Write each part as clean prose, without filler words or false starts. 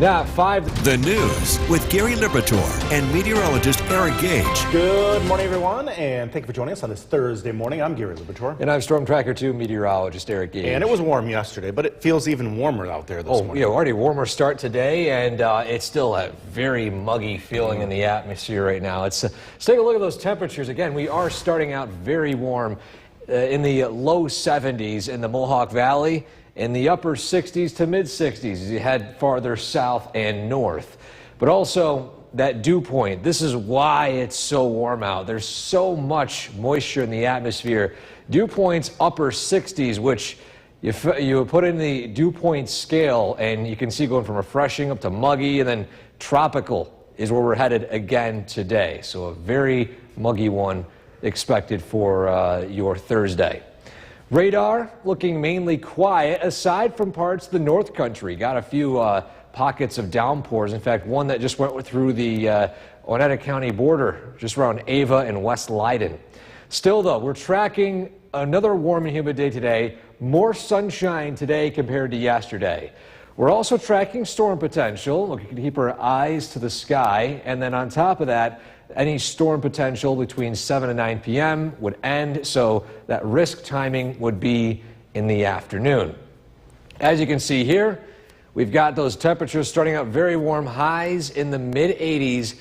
Now, 5. The news with Gary Liberatore and meteorologist Eric Gage. Good morning, everyone, and thank you for joining us on this Thursday morning. I'm Gary Liberatore. And I'm Storm Tracker 2 meteorologist Eric Gage. And it was warm yesterday, but it feels even warmer out there this morning. Already warmer start today, and it's still a very muggy feeling in the atmosphere right now. Let's take a look at those temperatures. Again, we are starting out very warm in the low 70s in the Mohawk Valley, in the upper 60s to mid 60s as you head farther south and north. But also that dew point, this is why it's so warm out. There's so much moisture in the atmosphere. Dew points upper 60s, which you put in the dew point scale, and you can see going from refreshing up to muggy, and then tropical is where we're headed again today. So a very muggy one expected for your Thursday. Radar looking mainly quiet aside from parts of the North Country. Got a few pockets of downpours. In fact, one that just went through the Oneida County border, just around Ava and West Leiden. Still, though, we're tracking another warm and humid day today. More sunshine today compared to yesterday. We're also tracking storm potential. We can keep our eyes to the sky. And then on top of that, any storm potential between 7 and 9 p.m. would end, so that risk timing would be in the afternoon. As you can see here, we've got those temperatures starting out very warm, highs in the mid-80s,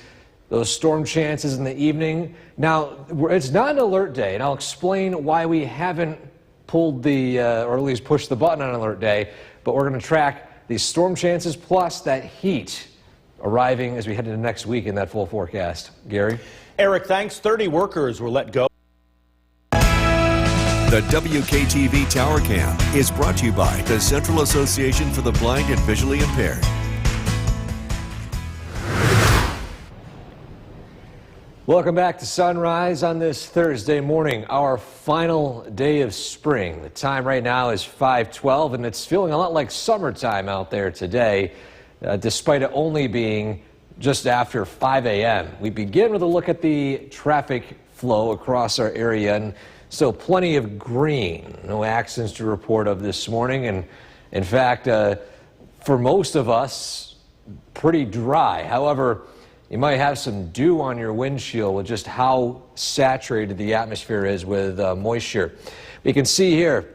those storm chances in the evening. Now, it's not an alert day, and I'll explain why we haven't pulled or at least pushed the button on alert day, but we're going to track these storm chances plus that heat arriving as we head into next week in that full forecast. Gary? Eric, thanks. 30 workers were let go. The WKTV Tower Cam is brought to you by the Central Association for the Blind and Visually Impaired. Welcome back to Sunrise on this Thursday morning, our final day of spring. The time right now is 5:12, and it's feeling a lot like summertime out there today. Despite it only being just after 5 a.m. We begin with a look at the traffic flow across our area, and still plenty of green. No accidents to report of this morning, and in fact, for most of us, pretty dry. However, you might have some dew on your windshield with just how saturated the atmosphere is with moisture. We can see here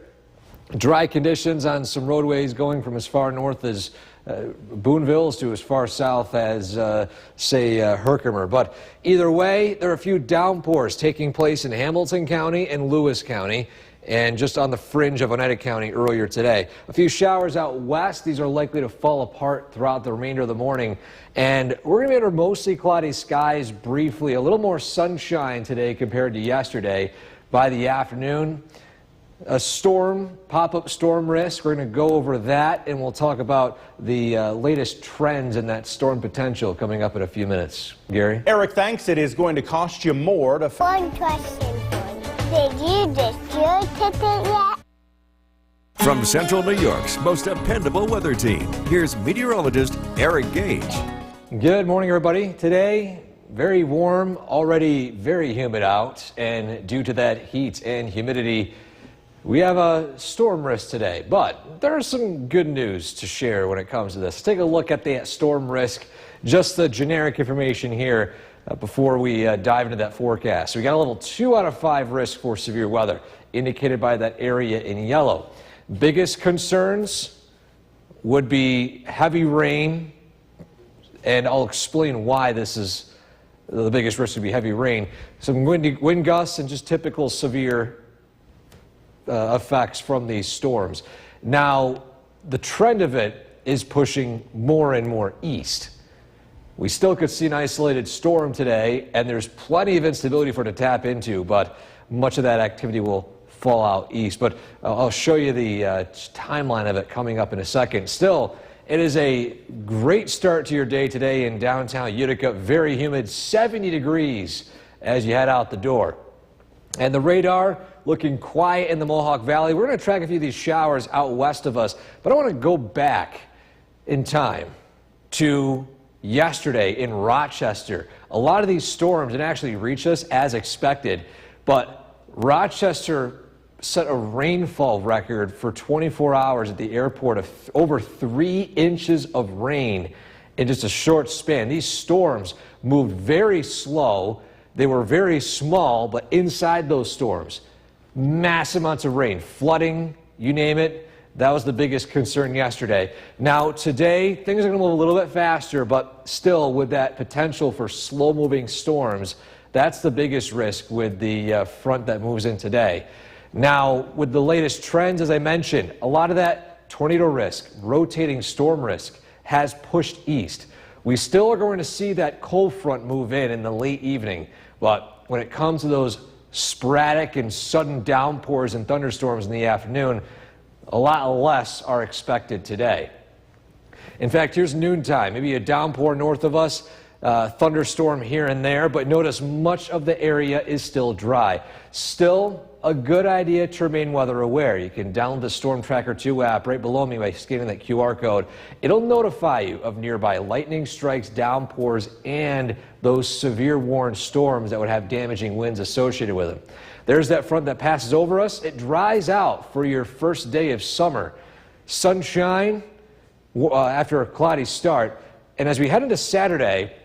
dry conditions on some roadways going from as far north as Boonville to as far south as, say, Herkimer. But either way, there are a few downpours taking place in Hamilton County and Lewis County, and just on the fringe of Oneida County earlier today. A few showers out west. These are likely to fall apart throughout the remainder of the morning. And we're going to be under mostly cloudy skies briefly. A little more sunshine today compared to yesterday. By the afternoon, a storm, pop-up storm risk. We're going to go over that, and we'll talk about the latest trends in that storm potential coming up in a few minutes. Gary? Eric, thanks. It is going to cost you more to... One question for you. Did you just your ticket yet? From Central New York's most dependable weather team, here's meteorologist Eric Gage. Good morning, everybody. Today, very warm, already very humid out, and due to that heat and humidity, we have a storm risk today, but there's some good news to share when it comes to this. Let's take a look at the storm risk, just the generic information here before we dive into that forecast. So we got a little 2 out of 5 risk for severe weather, indicated by that area in yellow. Biggest concerns would be heavy rain, and I'll explain why this is the biggest risk would be heavy rain. Some wind gusts and just typical severe effects from these storms. Now, the trend of it is pushing more and more east. We still could see an isolated storm today, and there's plenty of instability for it to tap into, but much of that activity will fall out east. But I'll show you the timeline of it coming up in a second. Still, it is a great start to your day today in downtown Utica. Very humid, 70 degrees as you head out the door. And the radar looking quiet in the Mohawk Valley. We're going to track a few of these showers out west of us, but I want to go back in time to yesterday in Rochester. A lot of these storms didn't actually reach us as expected, but Rochester set a rainfall record for 24 hours at the airport of over 3 inches of rain. in just a short span. These storms moved very slow. They were very small, but inside those storms, massive amounts of rain, flooding, you name it. That was the biggest concern yesterday. Now, today, things are going to move a little bit faster, but still with that potential for slow-moving storms, that's the biggest risk with the front that moves in today. Now, with the latest trends, as I mentioned, a lot of that tornado risk, rotating storm risk, has pushed east. We still are going to see that cold front move in the late evening, but when it comes to those sporadic and sudden downpours and thunderstorms in the afternoon, a lot less are expected today. In fact, here's noontime, maybe a downpour north of us, thunderstorm here and there, but notice much of the area is still dry. Still a good idea to remain weather aware. You can download the Storm Tracker 2 app right below me by scanning that QR code. It'll notify you of nearby lightning strikes, downpours, and those severe warned storms that would have damaging winds associated with them. There's that front that passes over us. It dries out for your first day of summer. Sunshine after a cloudy start. And as we head into Saturday,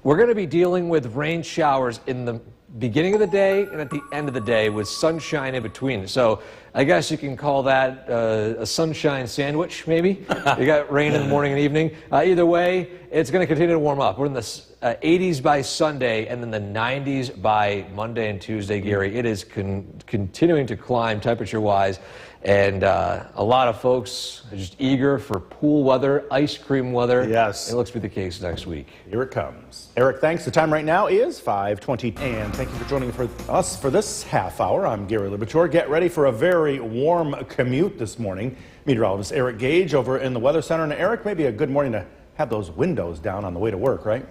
we're going to be dealing with rain showers in the beginning of the day and at the end of the day with sunshine in between. So I guess you can call that a sunshine sandwich, maybe. You got rain in the morning and evening. Either way, it's going to continue to warm up. We're in the 80s by Sunday and then the 90s by Monday and Tuesday, Gary. It is continuing to climb temperature-wise. And a lot of folks are just eager for pool weather, ice cream weather. Yes. It looks to be the case next week. Here it comes. Eric, thanks. The time right now is 5:20. And thank you for joining us for this half hour. I'm Gary Libator. Get ready for a very warm commute this morning. Meteorologist Eric Gage over in the Weather Center. And Eric, maybe a good morning to have those windows down on the way to work, right?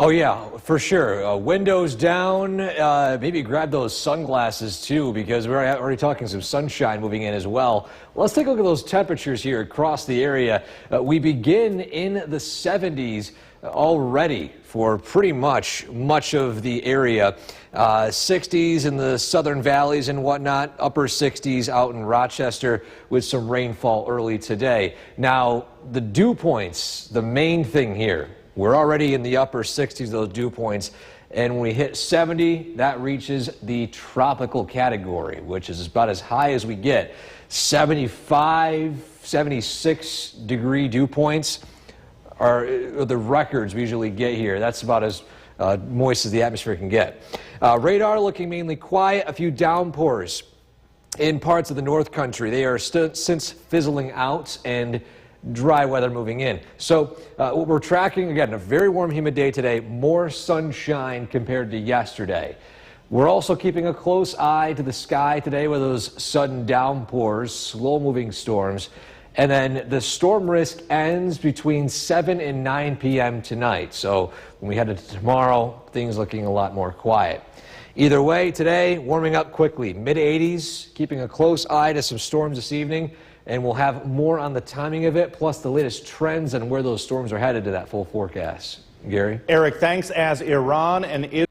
Oh, yeah, for sure. Windows down, maybe grab those sunglasses too, because we're already talking some sunshine moving in as well. Let's take a look at those temperatures here across the area. We begin in the 70s already for pretty much of the area. 60s in the southern valleys and whatnot, upper 60s out in Rochester with some rainfall early today. Now, the dew points, the main thing here. We're already in the upper 60s, those dew points, and when we hit 70, that reaches the tropical category, which is about as high as we get. 75, 76 degree dew points are the records we usually get here. That's about as moist as the atmosphere can get. Radar looking mainly quiet, a few downpours in parts of the North Country. They are since fizzling out and dry weather moving in. So what we're tracking, again, a very warm, humid day today, more sunshine compared to yesterday. We're also keeping a close eye to the sky today with those sudden downpours, slow-moving storms. And then the storm risk ends between 7 and 9 p.m. tonight. So when we head into tomorrow, things looking a lot more quiet. Either way, today, warming up quickly. Mid-80s, keeping a close eye to some storms this evening. And we'll have more on the timing of it, plus the latest trends and where those storms are headed to that full forecast. Gary? Eric, thanks. As Iran and Israel.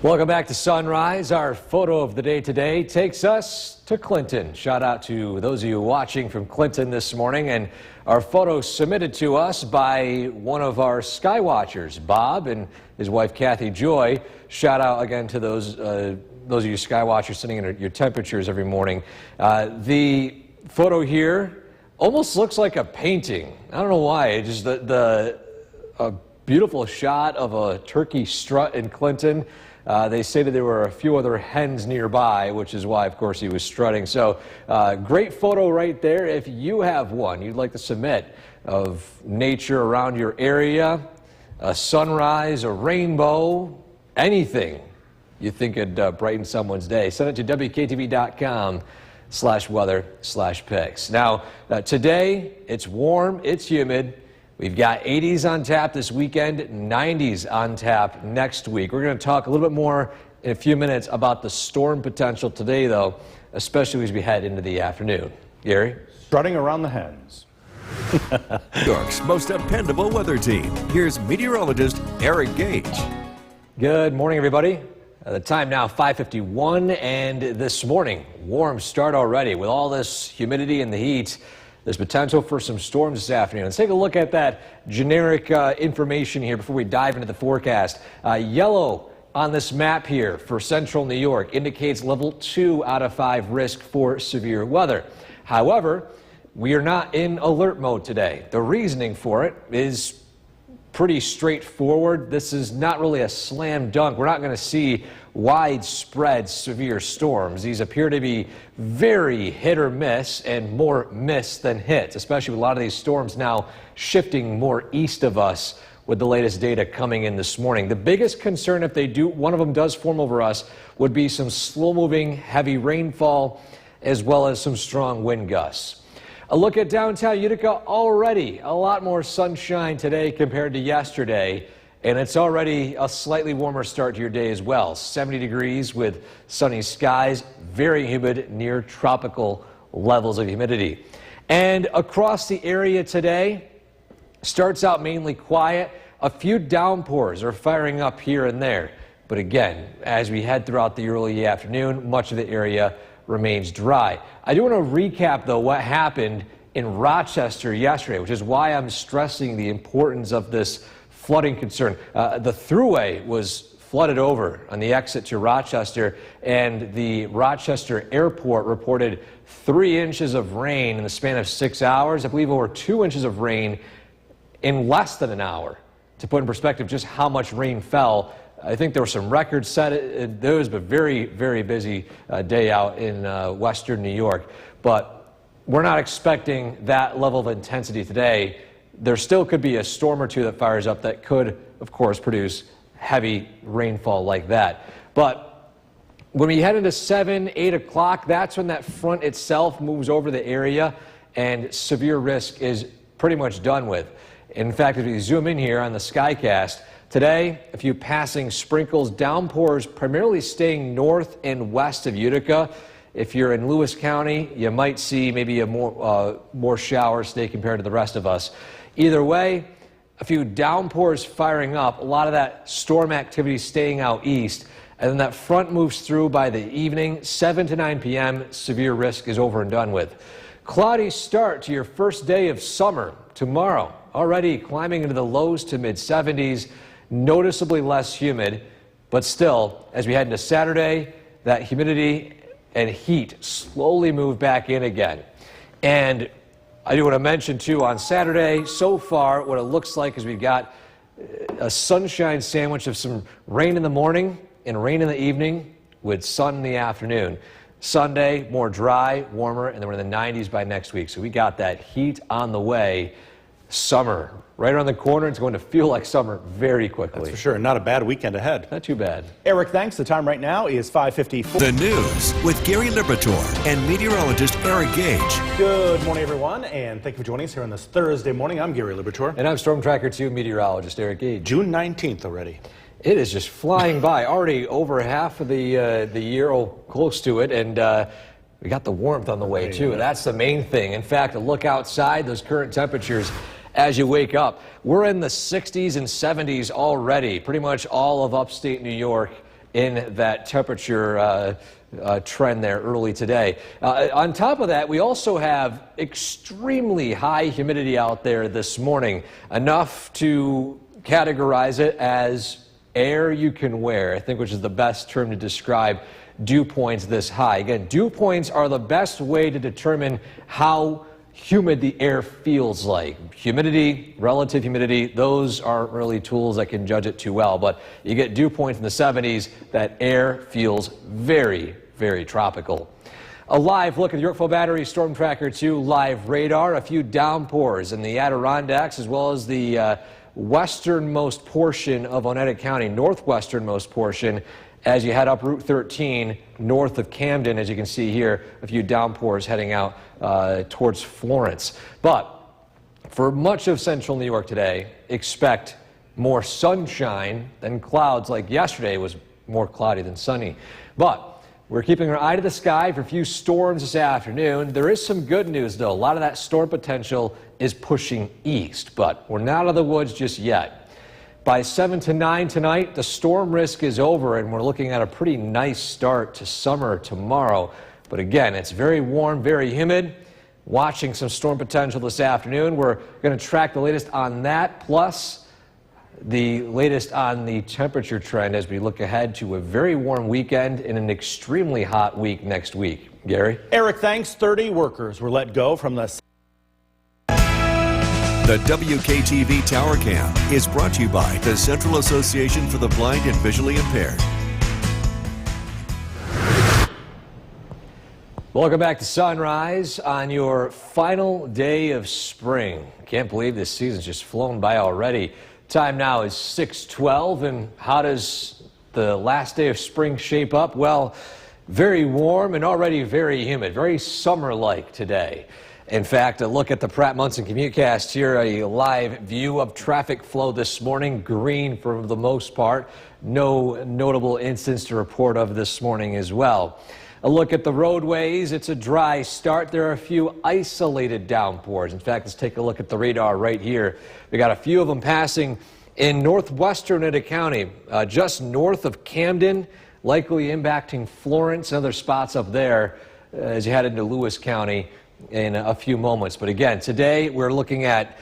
Welcome back to Sunrise. Our photo of the day today takes us to Clinton. Shout out to those of you watching from Clinton this morning. And our photo submitted to us by one of our sky watchers, Bob, and his wife, Kathy Joy. Shout out again to those of you sky watchers sending in your temperatures every morning. The photo here almost looks like a painting. I don't know why. It's just a beautiful shot of a turkey strut in Clinton. They say that there were a few other hens nearby, which is why, of course, he was strutting. So great photo right there. If you have one you'd like to submit of nature around your area, a sunrise, a rainbow, anything you think could brighten someone's day, send it to WKTV.com/weather/pics. Now, today, it's warm, it's humid. We've got 80s on tap this weekend, 90s on tap next week. We're going to talk a little bit more in a few minutes about the storm potential today, though, especially as we head into the afternoon. Gary? Strutting around the hens. New York's most dependable weather team. Here's meteorologist Eric Gage. Good morning, everybody. The time now 5:51, and this morning, warm start already with all this humidity and the heat. There's potential for some storms this afternoon. Let's take a look at that generic information here before we dive into the forecast. Yellow on this map here for central New York indicates level 2 out of 5 risk for severe weather. However, we are not in alert mode today. The reasoning for it is pretty straightforward. This is not really a slam dunk. We're not going to see widespread severe storms. These appear to be very hit or miss, and more miss than hits, especially with a lot of these storms now shifting more east of us with the latest data coming in this morning. The biggest concern, if one of them does form over us, would be some slow-moving heavy rainfall as well as some strong wind gusts. A look at downtown Utica. Already a lot more sunshine today compared to yesterday, and it's already a slightly warmer start to your day as well. 70 degrees with sunny skies, very humid, near tropical levels of humidity. And across the area today, starts out mainly quiet. A few downpours are firing up here and there. But again, as we head throughout the early afternoon, much of the area remains dry. I do want to recap, though, what happened in Rochester yesterday, which is why I'm stressing the importance of this flooding concern. The Thruway was flooded over on the exit to Rochester, and the Rochester Airport reported 3 inches of rain in the span of 6 hours. I believe over 2 inches of rain in less than an hour. To put in perspective just how much rain fell, I think there were some records set in those, but very, very busy day out in western New York. But we're not expecting that level of intensity today. There still could be a storm or two that fires up that could, of course, produce heavy rainfall like that. But when we head into 7, 8 o'clock, that's when that front itself moves over the area and severe risk is pretty much done with. In fact, if you zoom in here on the Skycast, today, a few passing sprinkles, downpours primarily staying north and west of Utica. If you're in Lewis County, you might see maybe a more showers today compared to the rest of us. Either way, a few downpours firing up, a lot of that storm activity staying out east, and then that front moves through by the evening, 7 to 9 p.m., severe risk is over and done with. Cloudy start to your first day of summer tomorrow, already climbing into the lows to mid-70s, noticeably less humid, but still, as we head into Saturday, that humidity and heat slowly move back in again. And I do want to mention, too, on Saturday, so far, what it looks like is we've got a sunshine sandwich of some rain in the morning and rain in the evening with sun in the afternoon. Sunday, more dry, warmer, and then we're in the 90s by next week. So we got that heat on the way. Summer right around the corner. It's going to feel like summer very quickly. That's for sure. Not a bad weekend ahead. Not too bad. Eric, thanks. The time right now is 5:54. The news with Gary Liberatore and meteorologist Eric Gage. Good morning, everyone, and thank you for joining us here on this Thursday morning. I'm Gary Liberatore. And I'm Storm Tracker 2 meteorologist Eric Gage. June 19th already. It is just flying by. Already over half of the year, close to it, and we got the warmth on the way, too. That's the main thing. In fact, a look outside, those current temperatures as you wake up. We're in the 60s and 70s already. Pretty much all of upstate New York in that temperature trend there early today. On top of that, we also have extremely high humidity out there this morning, enough to categorize it as air you can wear, I think, which is the best term to describe dew points this high. Again, dew points are the best way to determine how humid the air feels like. Humidity, relative humidity, those aren't really tools that can judge it too well, but you get dew points in the 70s, that air feels very, very tropical. A live look at the Yorkville Battery Storm Tracker 2 live radar, a few downpours in the Adirondacks as well as the westernmost portion of Oneida County, northwesternmost portion, as you head up Route 13 north of Camden. As you can see here, a few downpours heading out towards Florence. But for much of central New York today, expect more sunshine than clouds. Like yesterday was more cloudy than sunny. But we're keeping our eye to the sky for a few storms this afternoon. There is some good news, though. A lot of that storm potential is pushing east, but we're not out of the woods just yet. By 7 to 9 tonight, the storm risk is over, and we're looking at a pretty nice start to summer tomorrow. But again, it's very warm, very humid. watching some storm potential this afternoon. We're going to track the latest on that, plus the latest on the temperature trend as we look ahead to a very warm weekend and an extremely hot week next week. Gary? Eric, thanks. 30 workers were let go from the WKTV Tower Cam is brought to you by the Central Association for the Blind and Visually Impaired. Welcome back to Sunrise on your final day of spring. Can't believe this season's just flown by already. Time now is 6:12, and how does the last day of spring shape up? Well, very warm and already very humid, very summer-like today. In fact, a look at the Pratt Munson Commutecast here, a live view of traffic flow this morning, green for the most part. No notable incidents to report of this morning as well. A look at the roadways, it's a dry start. There are a few isolated downpours. In fact, let's take a look at the radar right here. We got a few of them passing in northwestern Ada County, just north of Camden, likely impacting Florence and other spots up there as you head into Lewis County in a few moments. But again, today we're looking at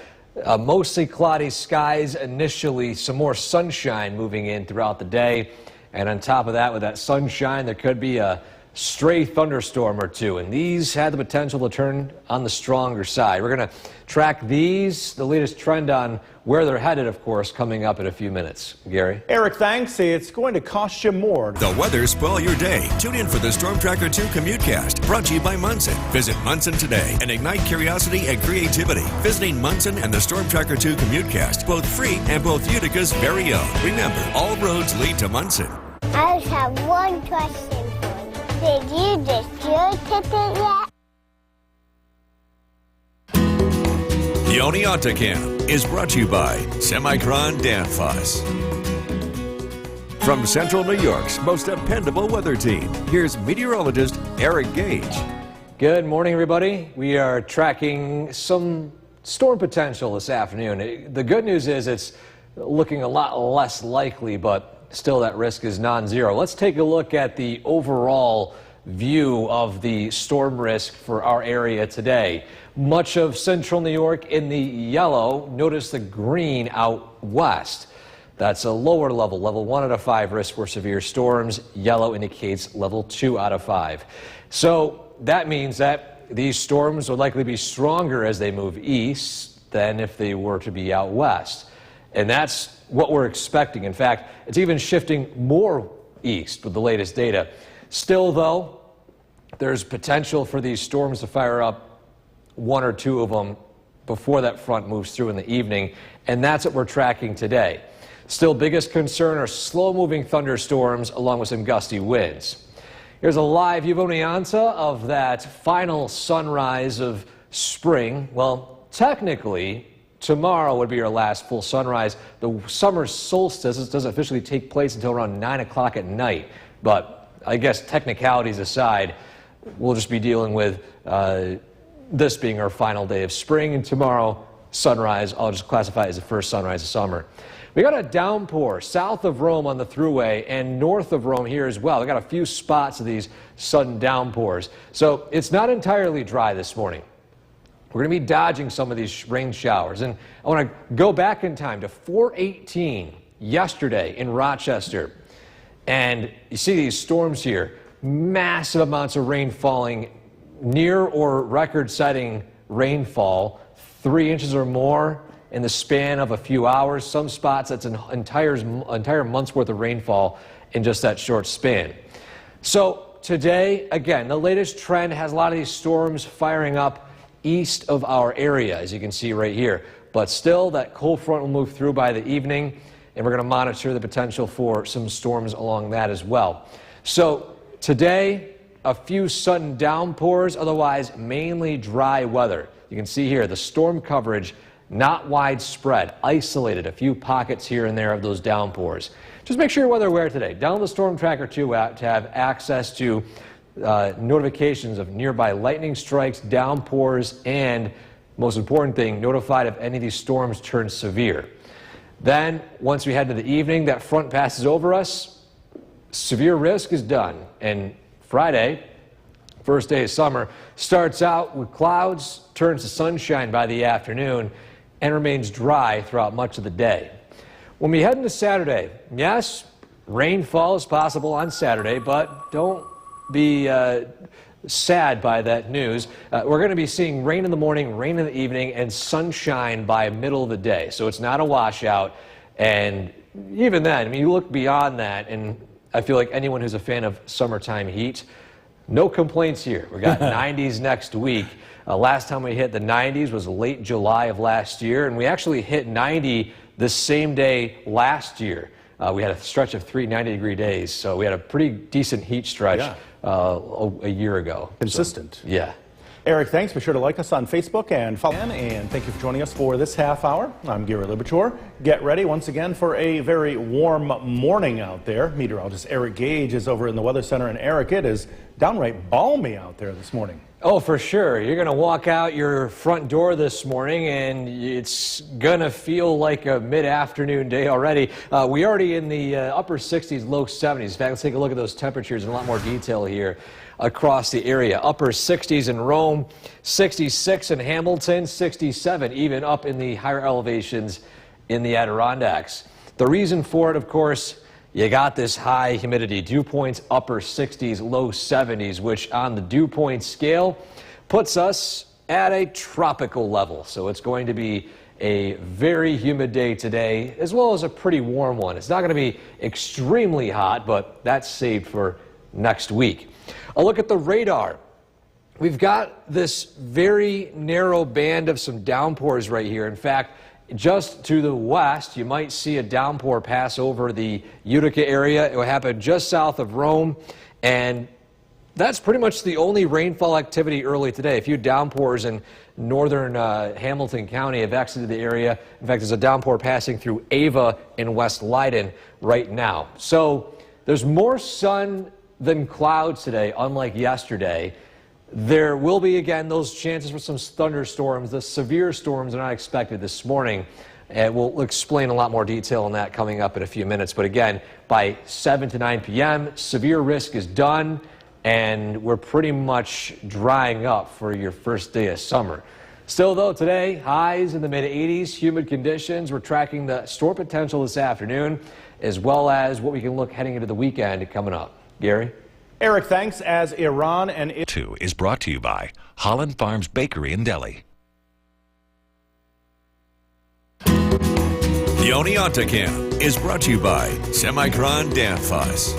mostly cloudy skies initially, some more sunshine moving in throughout the day. And on top of that, with that sunshine, there could be a stray thunderstorm or two, and these had the potential to turn on the stronger side. We're going to track these, the latest trend on where they're headed, of course, coming up in a few minutes. Gary? Eric, thanks. It's going to cost you more. The weather spoil your day. Tune in for the Storm Tracker 2 Commutecast, brought to you by Munson. Visit Munson today and ignite curiosity and creativity. Visiting Munson and the Storm Tracker 2 Commutecast, both free and both Utica's very own. Remember, all roads lead to Munson. I just have one question for you. Did you just your ticket yet? The Oneonta Cam is brought to you by Semicron Danfoss. From Central New York's most dependable weather team, here's meteorologist Eric Gage. Good morning, everybody. We are tracking some storm potential this afternoon. The good news is it's looking a lot less likely, but still that risk is non-zero. Let's take a look at the overall view of the storm risk for our area today. Much of central New York in the yellow. Notice the green out west. That's a lower level, level 1 out of 5 risk for severe storms. Yellow indicates level 2 out of 5. So that means that these storms will likely be stronger as they move east than if they were to be out west. And that's what we're expecting. In fact, it's even shifting more east with the latest data. Still, though, there's potential for these storms to fire up one or two of them before that front moves through in the evening, and that's what we're tracking today. Still, biggest concern are slow-moving thunderstorms along with some gusty winds. Here's a live view of Oneonta of that final sunrise of spring. Well, technically, tomorrow would be our last full sunrise. The summer solstice doesn't officially take place until around 9 o'clock at night. But I guess technicalities aside, we'll just be dealing with this being our final day of spring, and tomorrow, sunrise, I'll just classify it as the first sunrise of summer. We got a downpour south of Rome on the Thruway and north of Rome here as well. We got a few spots of these sudden downpours. So it's not entirely dry this morning. We're going to be dodging some of these rain showers. And I want to go back in time to 4:18 yesterday in Rochester. And you see these storms here, massive amounts of rain falling, near or record-setting rainfall, 3 inches or more in the span of a few hours. Some spots, that's an entire month's worth of rainfall in just that short span. So today, again, the latest trend has a lot of these storms firing up east of our area, as you can see right here. But still, that cold front will move through by the evening, and we're going to monitor the potential for some storms along that as well. So today, a few sudden downpours, otherwise mainly dry weather. You can see here the storm coverage not widespread, isolated, a few pockets here and there of those downpours. Just make sure you're weather aware today. Download the Storm Tracker 2 app to have access to notifications of nearby lightning strikes, downpours, and most important thing, notified if any of these storms turn severe. Then, once we head into the evening, that front passes over us, severe risk is done. And Friday, First day of summer starts out with clouds, turns to sunshine by the afternoon, and remains dry throughout much of the day. When we head into Saturday, yes, rainfall is possible on Saturday, but don't be sad by that news. We're going to be seeing rain in the morning, rain in the evening, and sunshine by middle of the day. So it's not a washout. And even then, I mean, you look beyond that, and I feel like anyone who's a fan of summertime heat, no complaints here. We got 90s next week. Last time we hit the 90s was late July of last year, and we actually hit 90 the same day last year. We had a stretch of 3 90-degree days, so we had a pretty decent heat stretch a year ago. Consistent. So, yeah. Eric, thanks. Be sure to like us on Facebook and follow. And thank you for joining us for this half hour. I'm Gary Libitor. Get ready once again for a very warm morning out there. Meteorologist Eric Gage is over in the Weather Center. And Eric, it is downright balmy out there this morning. Oh, for sure. You're going to walk out your front door this morning, and it's going to feel like a mid-afternoon day already. We're already in the upper 60s, low 70s. In fact, let's take a look at those temperatures in a lot more detail here across the area. Upper 60s in Rome, 66 in Hamilton, 67 even up in the higher elevations in the Adirondacks. The reason for it, of course, you got this high humidity. Dew points upper 60s, low 70s, which on the dew point scale puts us at a tropical level. So it's going to be a very humid day today, as well as a pretty warm one. It's not going to be extremely hot, but that's saved for next week. A look at the radar. We've got this very narrow band of some downpours right here. In fact, just to the west, you might see a downpour pass over the Utica area. It will happen just south of Rome, and that's pretty much the only rainfall activity early today. A few downpours in northern Hamilton County have exited the area. In fact, there's a downpour passing through Ava in West Leiden right now. So there's more sun than clouds today, unlike yesterday. There will be, again, those chances for some thunderstorms. The severe storms are not expected this morning. And we'll explain a lot more detail on that coming up in a few minutes. But again, by 7 to 9 p.m., severe risk is done, and we're pretty much drying up for your first day of summer. Still, though, today, highs in the mid-80s, humid conditions. We're tracking the storm potential this afternoon, as well as what we can look heading into the weekend coming up. Gary? Eric, thanks. As Iran and Two is brought to you by Holland Farms Bakery and Deli. The Oneonta Camp is brought to you by Semicron Danfoss.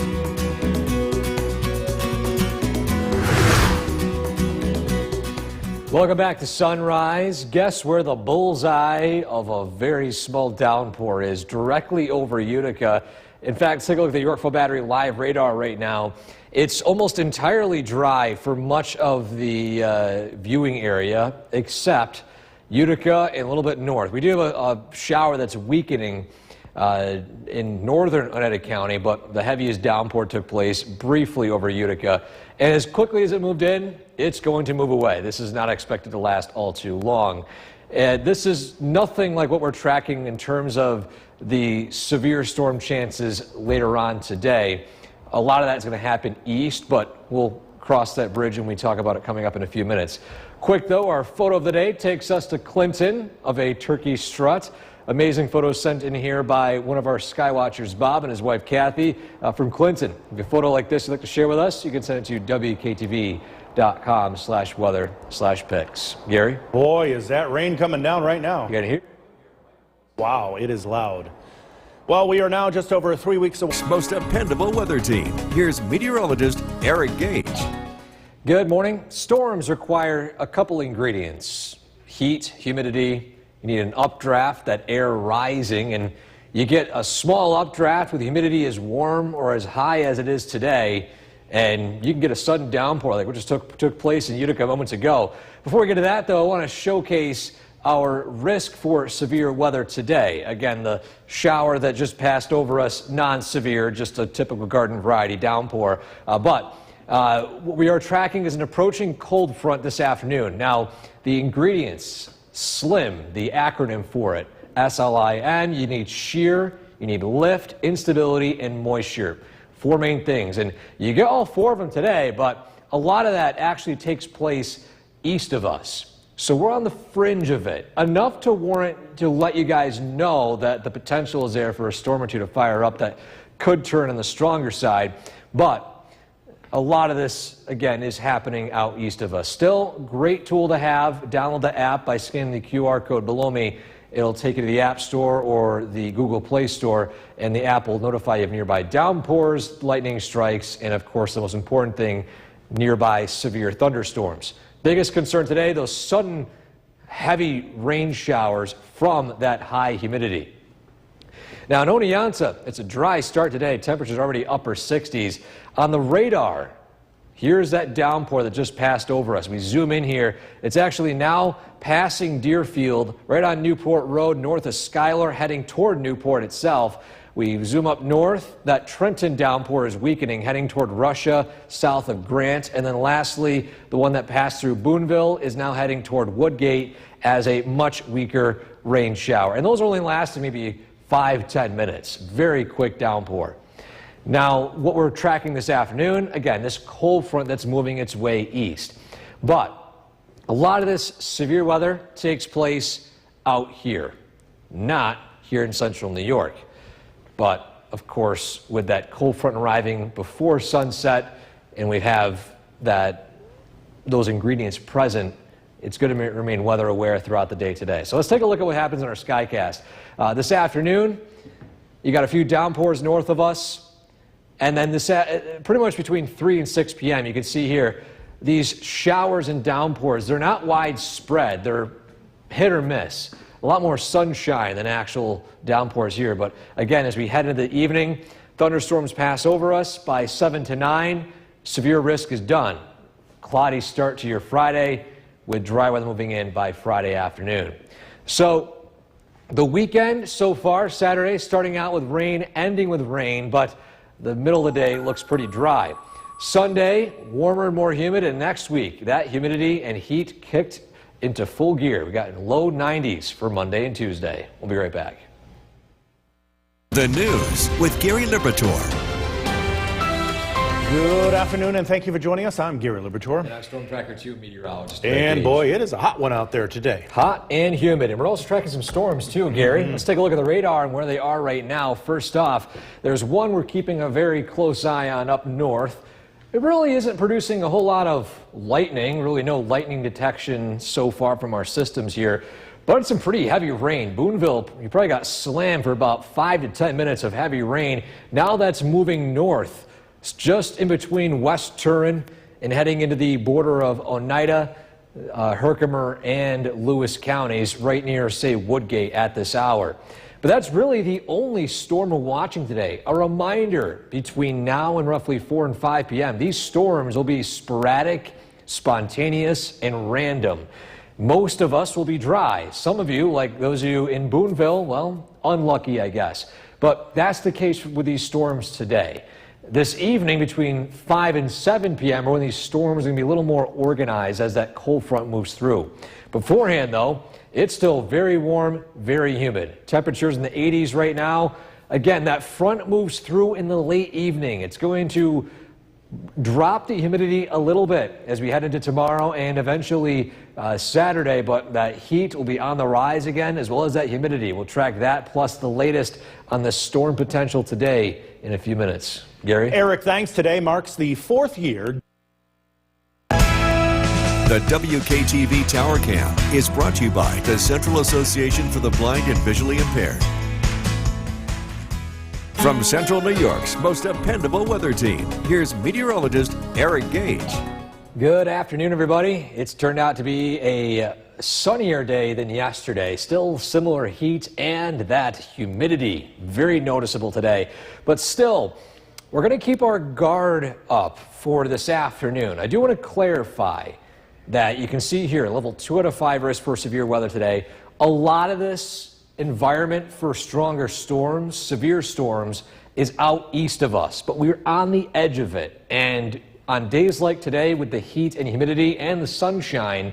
Welcome back to Sunrise. Guess where the bullseye of a very small downpour is? Directly over Utica. In fact, take a look at the Yorkville Battery live radar right now. It's almost entirely dry for much of the viewing area, except Utica and a little bit north. We do have a shower that's weakening in northern Oneida County, but the heaviest downpour took place briefly over Utica. And as quickly as it moved in, it's going to move away. This is not expected to last all too long. This is nothing like what we're tracking in terms of the severe storm chances later on today. A lot of that's going to happen east, but we'll cross that bridge when we talk about it coming up in a few minutes. Quick, though, our photo of the day takes us to Clinton of a turkey strut. Amazing photo sent in here by one of our Skywatchers, Bob, and his wife, Kathy, from Clinton. If you have a photo like this you'd like to share with us, you can send it to WKTV.com/weather/pics. Gary? boy, is that rain coming down right now. You got to hear? Wow, it is loud. Well, we are now just over 3 weeks away. Most dependable weather team. Here's meteorologist Eric Gage. Good morning. Storms require a couple ingredients: heat, humidity. You need an updraft, that air rising, and you get a small updraft with humidity as warm or as high as it is today, and you can get a sudden downpour like what just took place in Utica moments ago. Before we get to that, though, I want to showcase our risk for severe weather today. Again, the shower that just passed over us, non-severe, just a typical garden variety downpour. But what we are tracking is an approaching cold front this afternoon. Now, the ingredients: SLIM, the acronym for it, S-L-I-M. You need shear, you need lift, instability, and moisture. Four main things. And you get all four of them today, but a lot of that actually takes place east of us. So we're on the fringe of it, enough to warrant to let you guys know that the potential is there for a storm or two to fire up that could turn on the stronger side. But a lot of this, again, is happening out east of us. Still, great tool to have. Download the app by scanning the QR code below me. It'll take you to the App Store or the Google Play Store, and the app will notify you of nearby downpours, lightning strikes, and of course, the most important thing, nearby severe thunderstorms. Biggest concern today, those sudden heavy rain showers from that high humidity. Now in Oneonta, it's a dry start today. Temperatures already upper 60s. On the radar, here's that downpour that just passed over us. We zoom in here. It's actually now passing Deerfield right on Newport Road north of Schuyler, heading toward Newport itself. We zoom up north. That Trenton downpour is weakening, heading toward Russia, south of Grant. And then lastly, the one that passed through Boonville is now heading toward Woodgate as a much weaker rain shower. And those are only lasting maybe 5-10 minutes. Very quick downpour. Now, what we're tracking this afternoon, again, this cold front that's moving its way east. But a lot of this severe weather takes place out here, not here in central New York. But, of course, with that cold front arriving before sunset, and we have those ingredients present, it's going to remain weather aware throughout the day today. So let's take a look at what happens in our Skycast. This afternoon, you got a few downpours north of us, and then pretty much between 3 and 6 p.m., you can see here, these showers and downpours, they're not widespread, they're hit or miss. A lot more sunshine than actual downpours here. But again, as we head into the evening, thunderstorms pass over us by 7 to 9. Severe risk is done. Cloudy start to your Friday with dry weather moving in by Friday afternoon. So the weekend so far, Saturday, starting out with rain, ending with rain, but the middle of the day looks pretty dry. Sunday, warmer and more humid, and next week, that humidity and heat kicked into full gear. We got low 90s for Monday and Tuesday. We'll be right back. The news with Gary Liberatore. Good afternoon, and thank you for joining us. I'm Gary Liberatore. And I'm Storm Tracker 2 meteorologist. And boy, it is a hot one out there today. Hot and humid. And we're also tracking some storms too, Gary. Let's take a look at the radar and where they are right now. First off, there's one we're keeping a very close eye on up north. It really isn't producing a whole lot of lightning, really no lightning detection so far from our systems here, but it's some pretty heavy rain. Boonville, you probably got slammed for about 5 to 10 minutes of heavy rain. Now that's moving north. It's just in between West Turin and heading into the border of Oneida, Herkimer, and Lewis counties, right near, say, Woodgate at this hour. But that's really the only storm we're watching today. A reminder, between now and roughly 4 and 5 p.m., these storms will be sporadic, spontaneous, and random. Most of us will be dry. Some of you, like those of you in Boonville, well, unlucky, I guess. But that's the case with these storms today. This evening, between 5 and 7 p.m., are when these storms are going to be a little more organized as that cold front moves through. Beforehand, though, it's still very warm, very humid. Temperatures in the 80s right now. Again, that front moves through in the late evening. It's going to drop the humidity a little bit as we head into tomorrow and eventually Saturday, but that heat will be on the rise again, as well as that humidity. We'll track that plus the latest on the storm potential today in a few minutes. Gary? Eric, thanks. Today marks the 4th year. The WKTV Tower Cam is brought to you by the Central Association for the Blind and Visually Impaired. From Central New York's most dependable weather team, here's meteorologist Eric Gage. Good afternoon, everybody. It's turned out to be a sunnier day than yesterday. Still similar heat and that humidity. Very noticeable today. But still, we're going to keep our guard up for this afternoon. I do want to clarify that you can see here, level 2 out of 5 risk for severe weather today. A lot of this environment for stronger storms, severe storms, is out east of us, but we're on the edge of it. And on days like today, with the heat and humidity and the sunshine,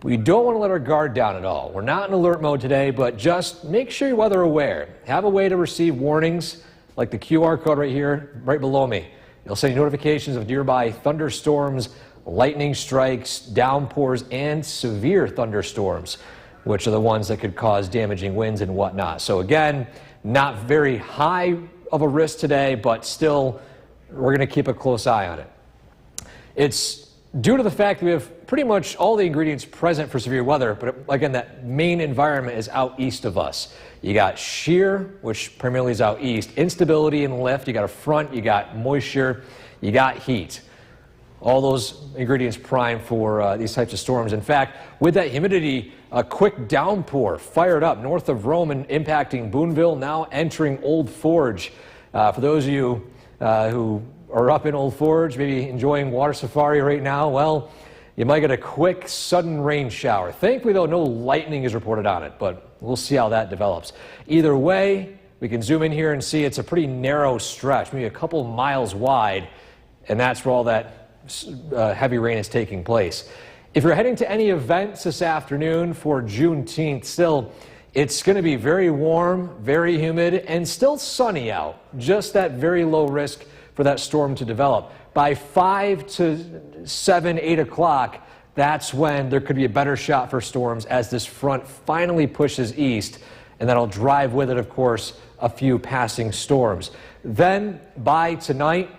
we don't want to let our guard down at all. We're not in alert mode today, but just make sure you're weather aware. Have a way to receive warnings, like the QR code right here, right below me. You'll see notifications of nearby thunderstorms, lightning strikes, downpours, and severe thunderstorms, which are the ones that could cause damaging winds and whatnot. So again, not very high of a risk today, but still, we're going to keep a close eye on it. It's due to the fact that we have pretty much all the ingredients present for severe weather, but again, that main environment is out east of us. You got shear, which primarily is out east, instability and lift, you got a front, you got moisture, you got heat. All those ingredients prime for these types of storms. In fact, with that humidity, a quick downpour fired up north of Rome and impacting Boonville, now entering Old Forge. For those of you who are up in Old Forge, maybe enjoying water safari right now, well, you might get a quick, sudden rain shower. Thankfully, though, no lightning is reported on it, but we'll see how that develops. Either way, we can zoom in here and see it's a pretty narrow stretch, maybe a couple miles wide, and that's where all that heavy rain is taking place. If you're heading to any events this afternoon for Juneteenth, still, it's going to be very warm, very humid, and still sunny out. Just that very low risk for that storm to develop. By 5 to 7, 8 o'clock, that's when there could be a better shot for storms as this front finally pushes east, and that'll drive with it, of course, a few passing storms. Then, by tonight,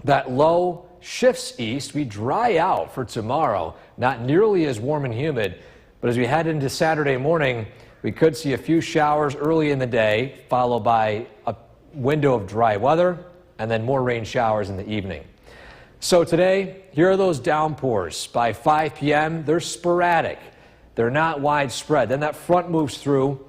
that low shifts east. We dry out for tomorrow, not nearly as warm and humid, but as we head into Saturday morning, we could see a few showers early in the day, followed by a window of dry weather, and then more rain showers in the evening. So today, here are those downpours. By 5 p.m., they're sporadic. They're not widespread. Then that front moves through,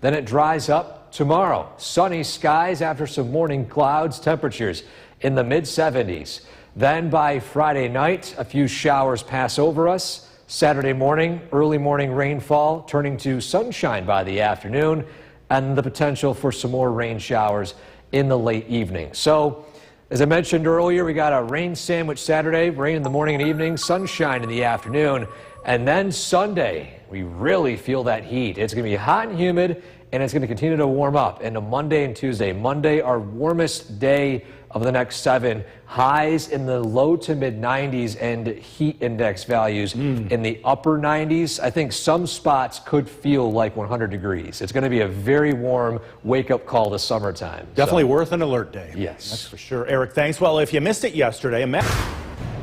then it dries up. Tomorrow, sunny skies after some morning clouds, temperatures in the mid-70s. Then by Friday night, a few showers pass over us. Saturday morning, early morning rainfall, turning to sunshine by the afternoon, and the potential for some more rain showers in the late evening. So, as I mentioned earlier, we got a rain sandwich Saturday, rain in the morning and evening, sunshine in the afternoon, and then Sunday, we really feel that heat. It's going to be hot and humid, and it's going to continue to warm up into Monday and Tuesday. Monday, our warmest day of the next 7, highs in the low to mid 90s and heat index values in the upper 90s. I think some spots could feel like 100 degrees. It's going to be a very warm wake-up call to summertime. Definitely worth an alert day. Yes. That's for sure. Eric, thanks. Well, if you missed it yesterday,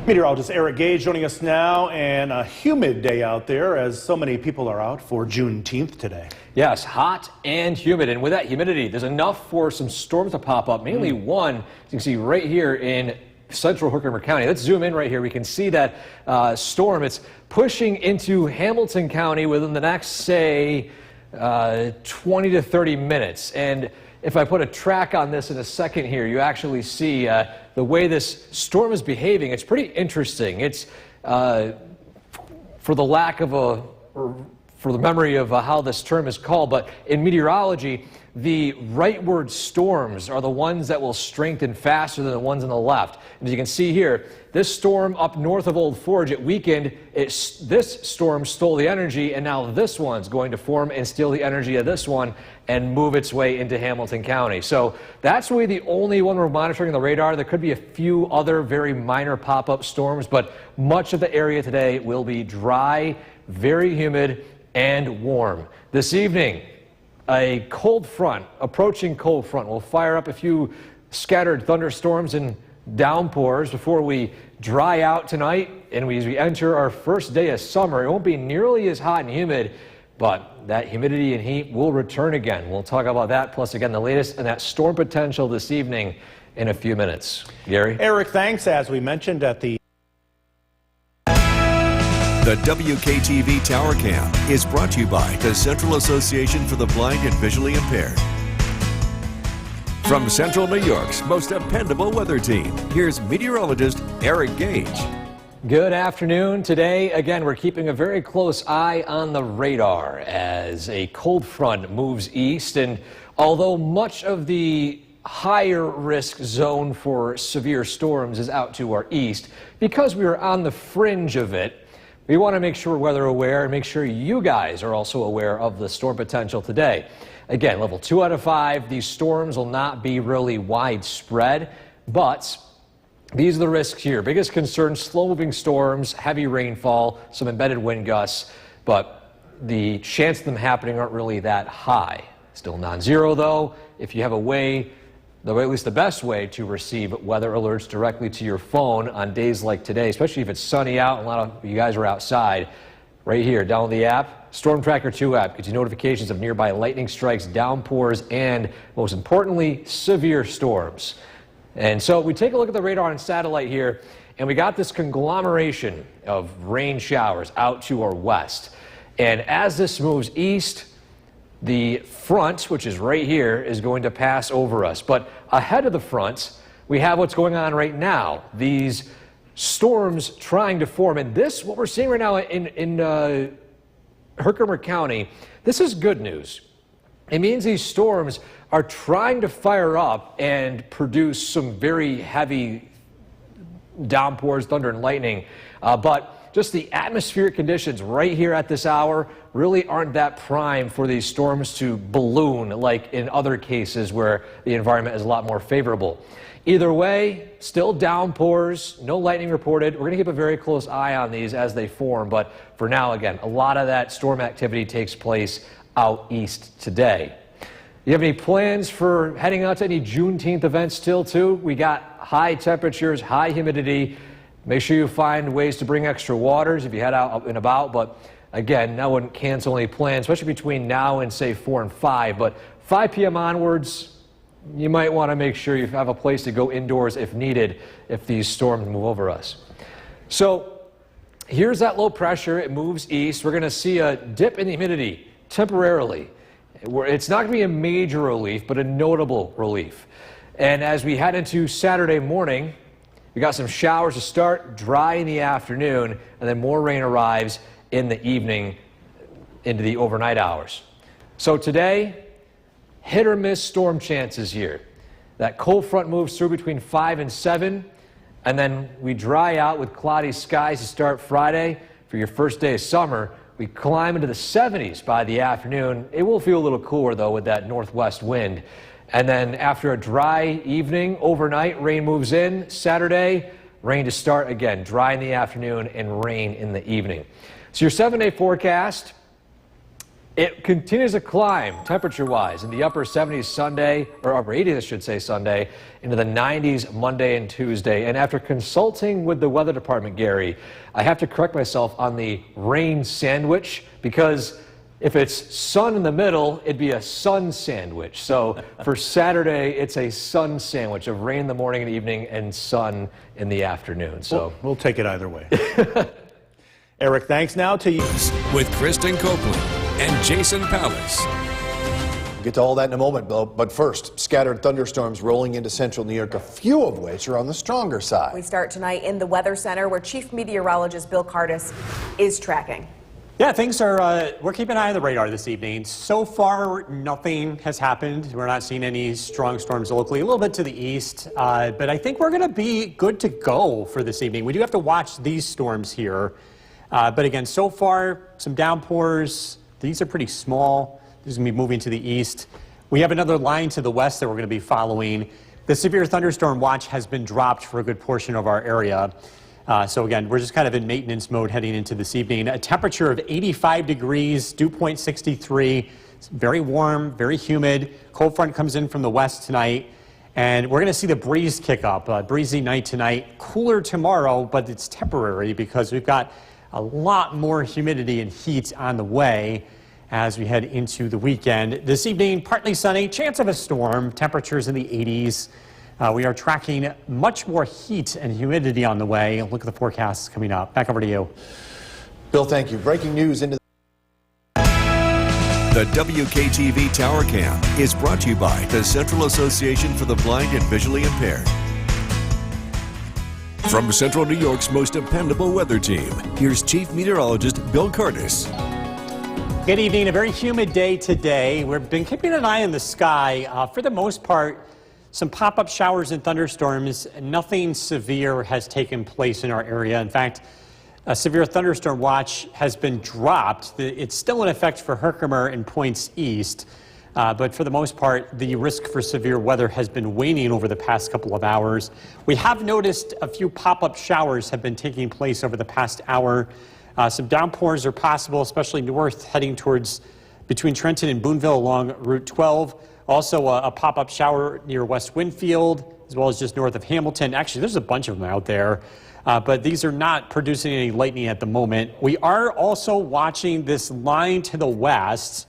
meteorologist Eric Gage joining us now, and a humid day out there as so many people are out for Juneteenth today. Yes, hot and humid, and with that humidity, there's enough for some storms to pop up, mainly one, as you can see right here in central Herkimer County. Let's zoom in right here. We can see that storm. It's pushing into Hamilton County within the next, say, 20 to 30 minutes. And if I put a track on this in a second here, you actually see the way this storm is behaving. It's pretty interesting. It's, for the lack of a, or for the memory of how this term is called, but in meteorology, the rightward storms are the ones that will strengthen faster than the ones on the left. And as you can see here, this storm up north of Old Forge, it weakened. This storm stole the energy, and now this one's going to form and steal the energy of this one and move its way into Hamilton County. So that's really the only one we're monitoring on the radar. There could be a few other very minor pop-up storms, but much of the area today will be dry, very humid, and warm. This evening, a cold front, approaching cold front, will fire up a few scattered thunderstorms and downpours before we dry out tonight. And as we enter our first day of summer, it won't be nearly as hot and humid, but that humidity and heat will return again. We'll talk about that, plus again the latest and that storm potential this evening in a few minutes. Gary? Eric, thanks. As we mentioned at the WKTV Tower Cam is brought to you by the Central Association for the Blind and Visually Impaired. From Central New York's most dependable weather team, here's meteorologist Eric Gage. Good afternoon. Today, again, we're keeping a very close eye on the radar as a cold front moves east. And although much of the higher risk zone for severe storms is out to our east, because we are on the fringe of it, we want to make sure we're weather aware and make sure you guys are also aware of the storm potential today. Again, level 2 out of 5, these storms will not be really widespread, but These are the risks here. Biggest concern, slow-moving storms, heavy rainfall, some embedded wind gusts, but the chance of them happening aren't really that high. Still non-zero, though. If you have a way, at least the best way to receive weather alerts directly to your phone on days like today, especially if it's sunny out and a lot of you guys are outside, right here, download the app. Storm Tracker 2 app gives you notifications of nearby lightning strikes, downpours, and most importantly, severe storms. And so we take a look at the radar and satellite here, and we got this conglomeration of rain showers out to our west. And as this moves east, the front, which is right here, is going to pass over us. But ahead of the front, we have what's going on right now. These storms trying to form. And this, what we're seeing right now in Herkimer County, this is good news. It means these storms are trying to fire up and produce some very heavy downpours, thunder and lightning. But just the atmospheric conditions right here at this hour really aren't that prime for these storms to balloon like in other cases where the environment is a lot more favorable. Either way, still downpours, no lightning reported. We're going to keep a very close eye on these as they form. But for now, again, a lot of that storm activity takes place out east today. You have any plans for heading out to any Juneteenth events still, too? We got high temperatures, high humidity. Make sure you find ways to bring extra waters if you head out and about. But again, that wouldn't cancel any plans, especially between now and, say, 4 and 5. But 5 p.m. onwards, you might want to make sure you have a place to go indoors if needed if these storms move over us. So here's that low pressure. It moves east. We're going to see a dip in the humidity temporarily. It's not going to be a major relief, but a notable relief. And as we head into Saturday morning, we got some showers to start, dry in the afternoon, and then more rain arrives in the evening into the overnight hours. So today, hit or miss storm chances here. That cold front moves through between 5 and 7, and then we dry out with cloudy skies to start Friday. For your first day of summer, we climb into the 70s by the afternoon. It will feel a little cooler, though, with that northwest wind. And then after a dry evening, overnight, rain moves in. Saturday, rain to start again, dry in the afternoon and rain in the evening. So your 7-day forecast, it continues to climb temperature-wise in the upper 70s Sunday, or upper 80s, I should say, Sunday, into the 90s Monday and Tuesday. And after consulting with the weather department, Gary, I have to correct myself on the rain sandwich, because if it's sun in the middle, it'd be a sun sandwich. So for Saturday, it's a sun sandwich of rain in the morning and evening and sun in the afternoon. So we'll take it either way. Eric, thanks now to you. With Kristen Copeland and Jason Palace. We'll get to all that in a moment, Bill. But first, scattered thunderstorms rolling into central New York, a few of which are on the stronger side. We start tonight in the Weather Center, where Chief Meteorologist Bill Cardis is tracking. Yeah, things are, we're keeping an eye on the radar this evening. So far, nothing has happened. We're not seeing any strong storms locally, a little bit to the east. But I think we're going to be good to go for this evening. We do have to watch these storms here. But again, so far, some downpours. These are pretty small. This is going to be moving to the east. We have another line to the west that we're going to be following. The severe thunderstorm watch has been dropped for a good portion of our area. So again, we're just kind of in maintenance mode heading into this evening. A temperature of 85 degrees, dew point 63. It's very warm, very humid. Cold front comes in from the west tonight. And we're going to see the breeze kick up. Breezy night tonight. Cooler tomorrow, but it's temporary because we've got a lot more humidity and heat on the way as we head into the weekend. This evening, partly sunny, chance of a storm, temperatures in the 80s. We are tracking much more heat and humidity on the way. Look at the forecasts coming up. Back over to you. Bill, thank you. Breaking news into The WKTV Tower Cam is brought to you by the Central Association for the Blind and Visually Impaired. From Central New York's most dependable weather team, here's Chief Meteorologist Bill Cardis. Good evening. A very humid day today. We've been keeping an eye on the sky. For the most part, some pop-up showers and thunderstorms. Nothing severe has taken place in our area. In fact, a severe thunderstorm watch has been dropped. It's still in effect for Herkimer and points east. But for the most part, the risk for severe weather has been waning over the past couple of hours. We have noticed a few pop-up showers have been taking place over the past hour. Some downpours are possible, especially north, heading towards between Trenton and Boonville along Route 12. Also a pop-up shower near West Winfield, as well as just north of Hamilton. Actually, there's a bunch of them out there, but these are not producing any lightning at the moment. We are also watching this line to the west.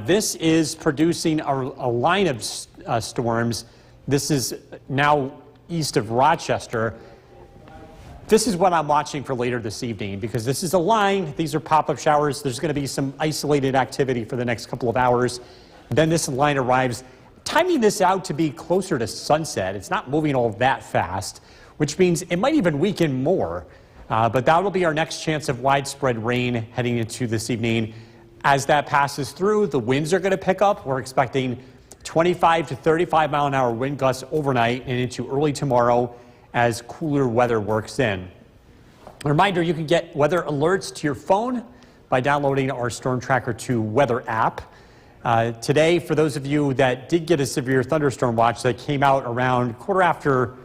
This is producing a line of storms. This is now east of Rochester. This is what I'm watching for later this evening, because this is a line. These are pop-up showers. There's going to be some isolated activity for the next couple of hours. Then this line arrives, timing this out to be closer to sunset. It's not moving all that fast, which means it might even weaken more. But that will be our next chance of widespread rain heading into this evening. As that passes through, the winds are going to pick up. We're expecting 25 to 35 mile an hour wind gusts overnight and into early tomorrow as cooler weather works in. A reminder, you can get weather alerts to your phone by downloading our Storm Tracker 2 weather app. Today, for those of you that did get a severe thunderstorm watch that came out around quarter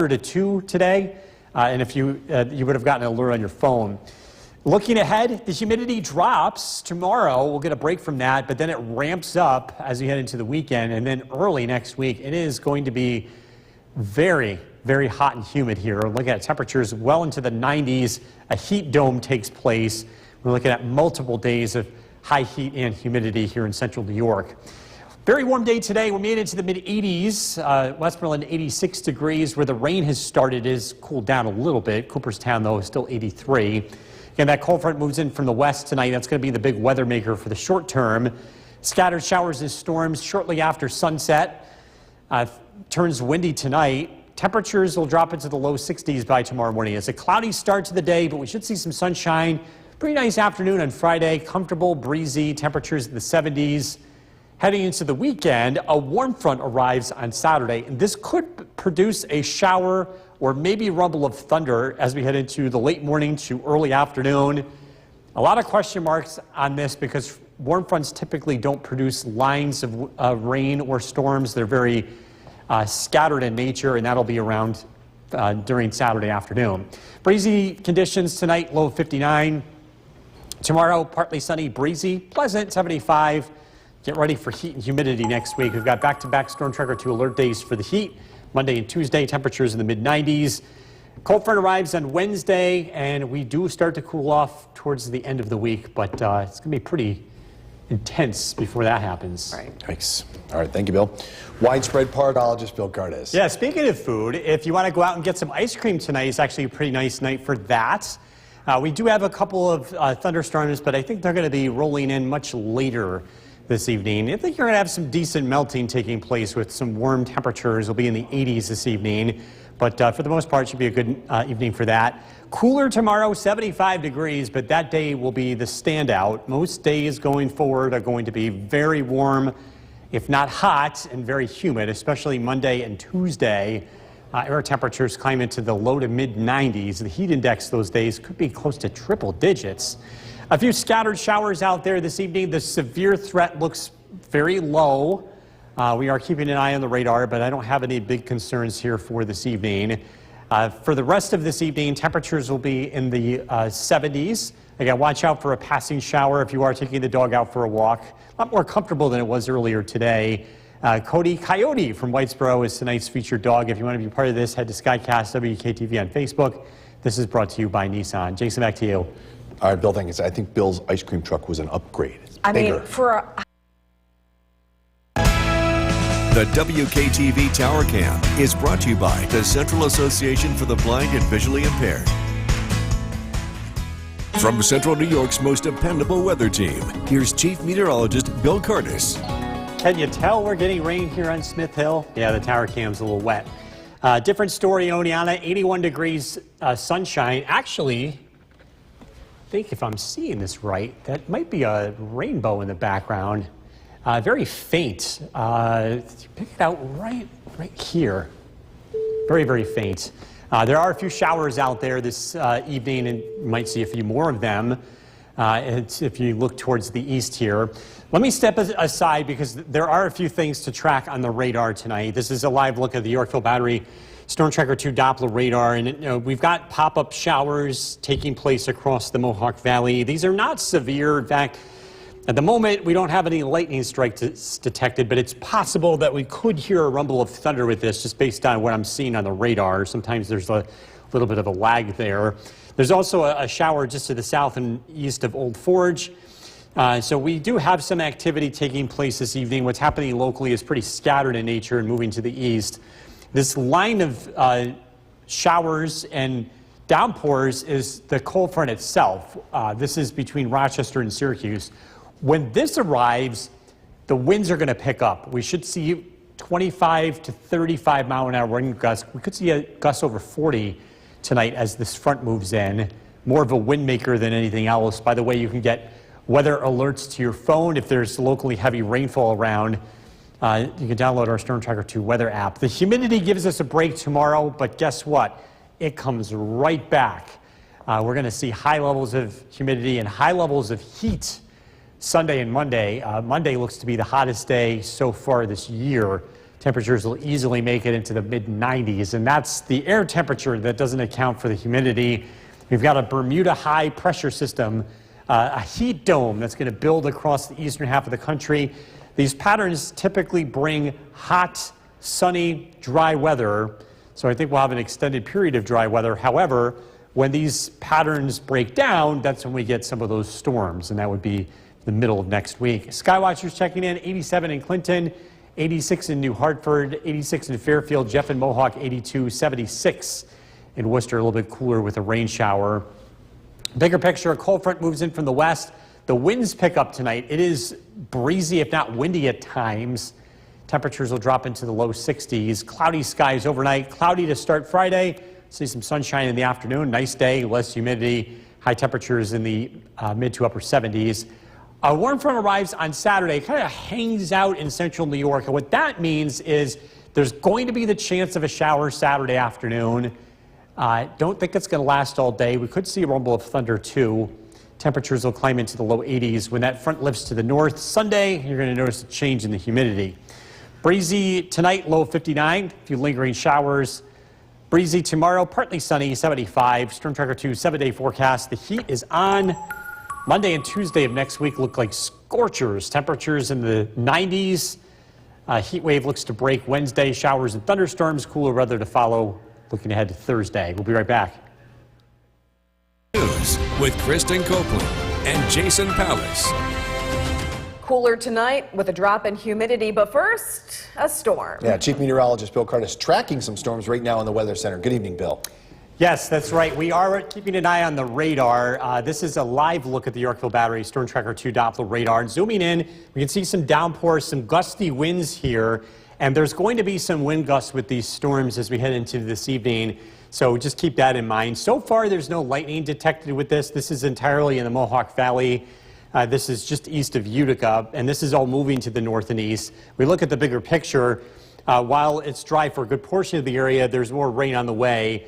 to 2 today, and if you would have gotten an alert on your phone. Looking ahead, the humidity drops tomorrow. We'll get a break from that, but then it ramps up as we head into the weekend, and then early next week, it is going to be very, very hot and humid here. We're looking at temperatures well into the 90s. A heat dome takes place. We're looking at multiple days of high heat and humidity here in central New York. Very warm day today. We made it to the mid-80s. Westmoreland 86 degrees. Where the rain has started is cooled down a little bit. Cooperstown, though, is still 83. Again, that cold front moves in from the west tonight. That's going to be the big weather maker for the short term. Scattered showers and storms shortly after sunset. Turns windy tonight. Temperatures will drop into the low 60s by tomorrow morning. It's a cloudy start to the day, but we should see some sunshine. Pretty nice afternoon on Friday. Comfortable, breezy, temperatures in the 70s. Heading into the weekend, a warm front arrives on Saturday, and this could produce a shower or maybe rumble of thunder as we head into the late morning to early afternoon. A lot of question marks on this because warm fronts typically don't produce lines of rain or storms. They're very scattered in nature, and that'll be around during Saturday afternoon. Breezy conditions tonight, low 59. Tomorrow, partly sunny, breezy, pleasant, 75. Get ready for heat and humidity next week. We've got back-to-back Storm Tracker 2 alert days for the heat. Monday and Tuesday, temperatures in the mid-90s. Cold front arrives on Wednesday, and we do start to cool off towards the end of the week, but it's going to be pretty intense before that happens. Right. Thanks. All right, thank you, Bill. Widespread parrotologist Bill Curtis. Yeah, speaking of food, if you want to go out and get some ice cream tonight, it's actually a pretty nice night for that. We do have a couple of thunderstorms, but I think they're going to be rolling in much later this evening. I think you're going to have some decent melting taking place with some warm temperatures. It'll be in the 80s this evening, but for the most part, it should be a good evening for that. Cooler tomorrow, 75 degrees, but that day will be the standout. Most days going forward are going to be very warm, if not hot, and very humid, especially Monday and Tuesday. Air temperatures climb into the low to mid-90s. The heat index those days could be close to triple digits. A few scattered showers out there this evening. The severe threat looks very low. We are keeping an eye on the radar, but I don't have any big concerns here for this evening. For the rest of this evening, temperatures will be in the 70s. Again, watch out for a passing shower if you are taking the dog out for a walk. A lot more comfortable than it was earlier today. Cody Coyote from Whitesboro is tonight's featured dog. If you want to be part of this, head to Skycast WKTV on Facebook. This is brought to you by Nissan. Jason, back to you. All right, Bill, thanks. I think Bill's ice cream truck was an upgrade. It's I bigger. mean, for a The WKTV Tower Cam is brought to you by the Central Association for the Blind and Visually Impaired. From Central New York's most dependable weather team, here's Chief Meteorologist Bill Curtis. Can you tell we're getting rain here on Smith Hill? Yeah, the tower cam's a little wet. Different story, Oneonta, 81 degrees sunshine. Actually, I think if I'm seeing this right, that might be a rainbow in the background. Very faint. Pick it out right here. Very, very faint. There are a few showers out there this evening, and you might see a few more of them if you look towards the east here. Let me step aside because there are a few things to track on the radar tonight. This is a live look at the Yorkville Battery Storm Tracker 2 Doppler radar, and we've got pop-up showers taking place across the Mohawk Valley. These are not severe. In fact, at the moment, we don't have any lightning strikes detected, but it's possible that we could hear a rumble of thunder with this just based on what I'm seeing on the radar. Sometimes there's a little bit of a lag there. There's also a shower just to the south and east of Old Forge. So we do have some activity taking place this evening. What's happening locally is pretty scattered in nature and moving to the east. This line of showers and downpours is the cold front itself. This is between Rochester and Syracuse. When this arrives, the winds are going to pick up. We should see 25 to 35 mile an hour wind gusts. We could see a gust over 40 tonight as this front moves in. More of a wind maker than anything else. By the way, you can get weather alerts to your phone if there's locally heavy rainfall around. You can download our Storm Tracker 2 weather app. The humidity gives us a break tomorrow, but guess what? It comes right back. We're going to see high levels of humidity and high levels of heat Sunday and Monday. Monday looks to be the hottest day so far this year. Temperatures will easily make it into the mid-90s, and that's the air temperature that doesn't account for the humidity. We've got a Bermuda high pressure system, a heat dome that's going to build across the eastern half of the country. These patterns typically bring hot, sunny, dry weather, so I think we'll have an extended period of dry weather. However, when these patterns break down, that's when we get some of those storms, and that would be the middle of next week. Skywatchers checking in, 87 in Clinton, 86 in New Hartford, 86 in Fairfield, Jeff and Mohawk, 82, 76 in Worcester, a little bit cooler with a rain shower. Bigger picture, a cold front moves in from the west. The winds pick up tonight. It is breezy, if not windy at times. Temperatures will drop into the low 60s. Cloudy skies overnight. Cloudy to start Friday. See some sunshine in the afternoon. Nice day, less humidity. High temperatures in the mid to upper 70s. A warm front arrives on Saturday, kind of hangs out in central New York. And what that means is there's going to be the chance of a shower Saturday afternoon. Don't think it's going to last all day. We could see a rumble of thunder too. Temperatures will climb into the low 80s. When that front lifts to the north Sunday, you're going to notice a change in the humidity. Breezy tonight, low 59. A few lingering showers. Breezy tomorrow, partly sunny, 75. Storm Tracker 2 7-day forecast. The heat is on. Monday and Tuesday of next week look like scorchers. Temperatures in the 90s. Heat wave looks to break Wednesday. Showers and thunderstorms. Cooler weather to follow. Looking ahead to Thursday. We'll be right back. News with Kristen Copeland and Jason Pallas. Cooler tonight with a drop in humidity, but first, a storm. Yeah, Chief Meteorologist Bill Curtis tracking some storms right now in the Weather Center. Good evening, Bill. Yes, that's right. We are keeping an eye on the radar. This is a live look at the Yorkville Battery Storm Tracker 2 Doppler radar. Zooming in, we can see some downpours, some gusty winds here, and there's going to be some wind gusts with these storms as we head into this evening. So just keep that in mind. So far, there's no lightning detected with this. This is entirely in the Mohawk Valley. This is just east of Utica, and this is all moving to the north and east. We look at the bigger picture. While it's dry for a good portion of the area, there's more rain on the way.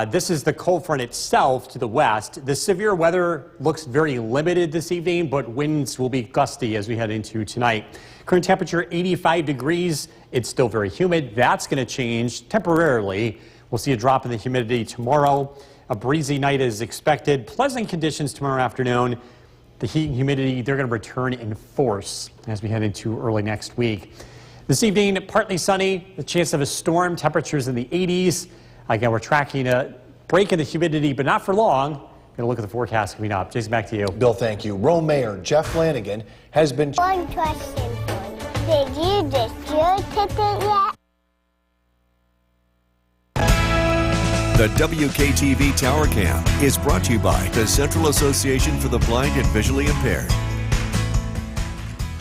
This is the cold front itself to the west. The severe weather looks very limited this evening, but winds will be gusty as we head into tonight. Current temperature 85 degrees. It's still very humid. That's going to change temporarily. We'll see a drop in the humidity tomorrow. A breezy night is expected. Pleasant conditions tomorrow afternoon. The heat and humidity, they're going to return in force as we head into early next week. This evening, partly sunny, the chance of a storm, temperatures in the 80s. Again, we're tracking a break in the humidity, but not for long. Going to look at the forecast coming up. Jason, back to you. Bill, thank you. Rome Mayor Jeff Flanagan has been... One question for you. Did you just your ticket yet? The WKTV Tower Cam is brought to you by the Central Association for the Blind and Visually Impaired.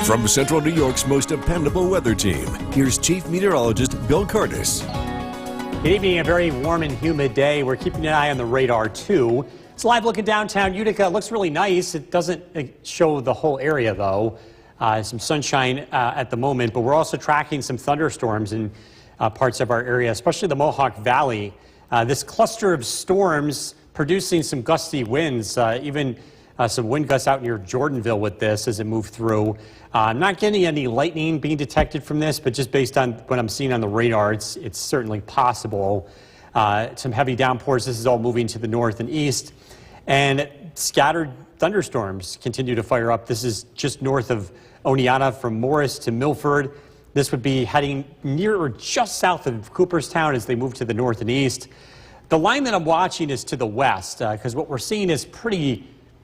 From Central New York's most dependable weather team, here's Chief Meteorologist Bill Curtis. Good evening, a very warm and humid day. We're keeping an eye on the radar too. It's live look at downtown Utica. It looks really nice. It doesn't show the whole area though. Some sunshine at the moment, but we're also tracking some thunderstorms in parts of our area, especially the Mohawk Valley. This cluster of storms producing some gusty winds, even some wind gusts out near Jordanville with this as it moved through. I'm not getting any lightning being detected from this, but just based on what I'm seeing on the radar, it's certainly possible. Some heavy downpours. This is all moving to the north and east. And scattered thunderstorms continue to fire up. This is just north of Oneonta from Morris to Milford. This would be heading near or just south of Cooperstown as they move to the north and east. The line that I'm watching is to the west, because what we're seeing is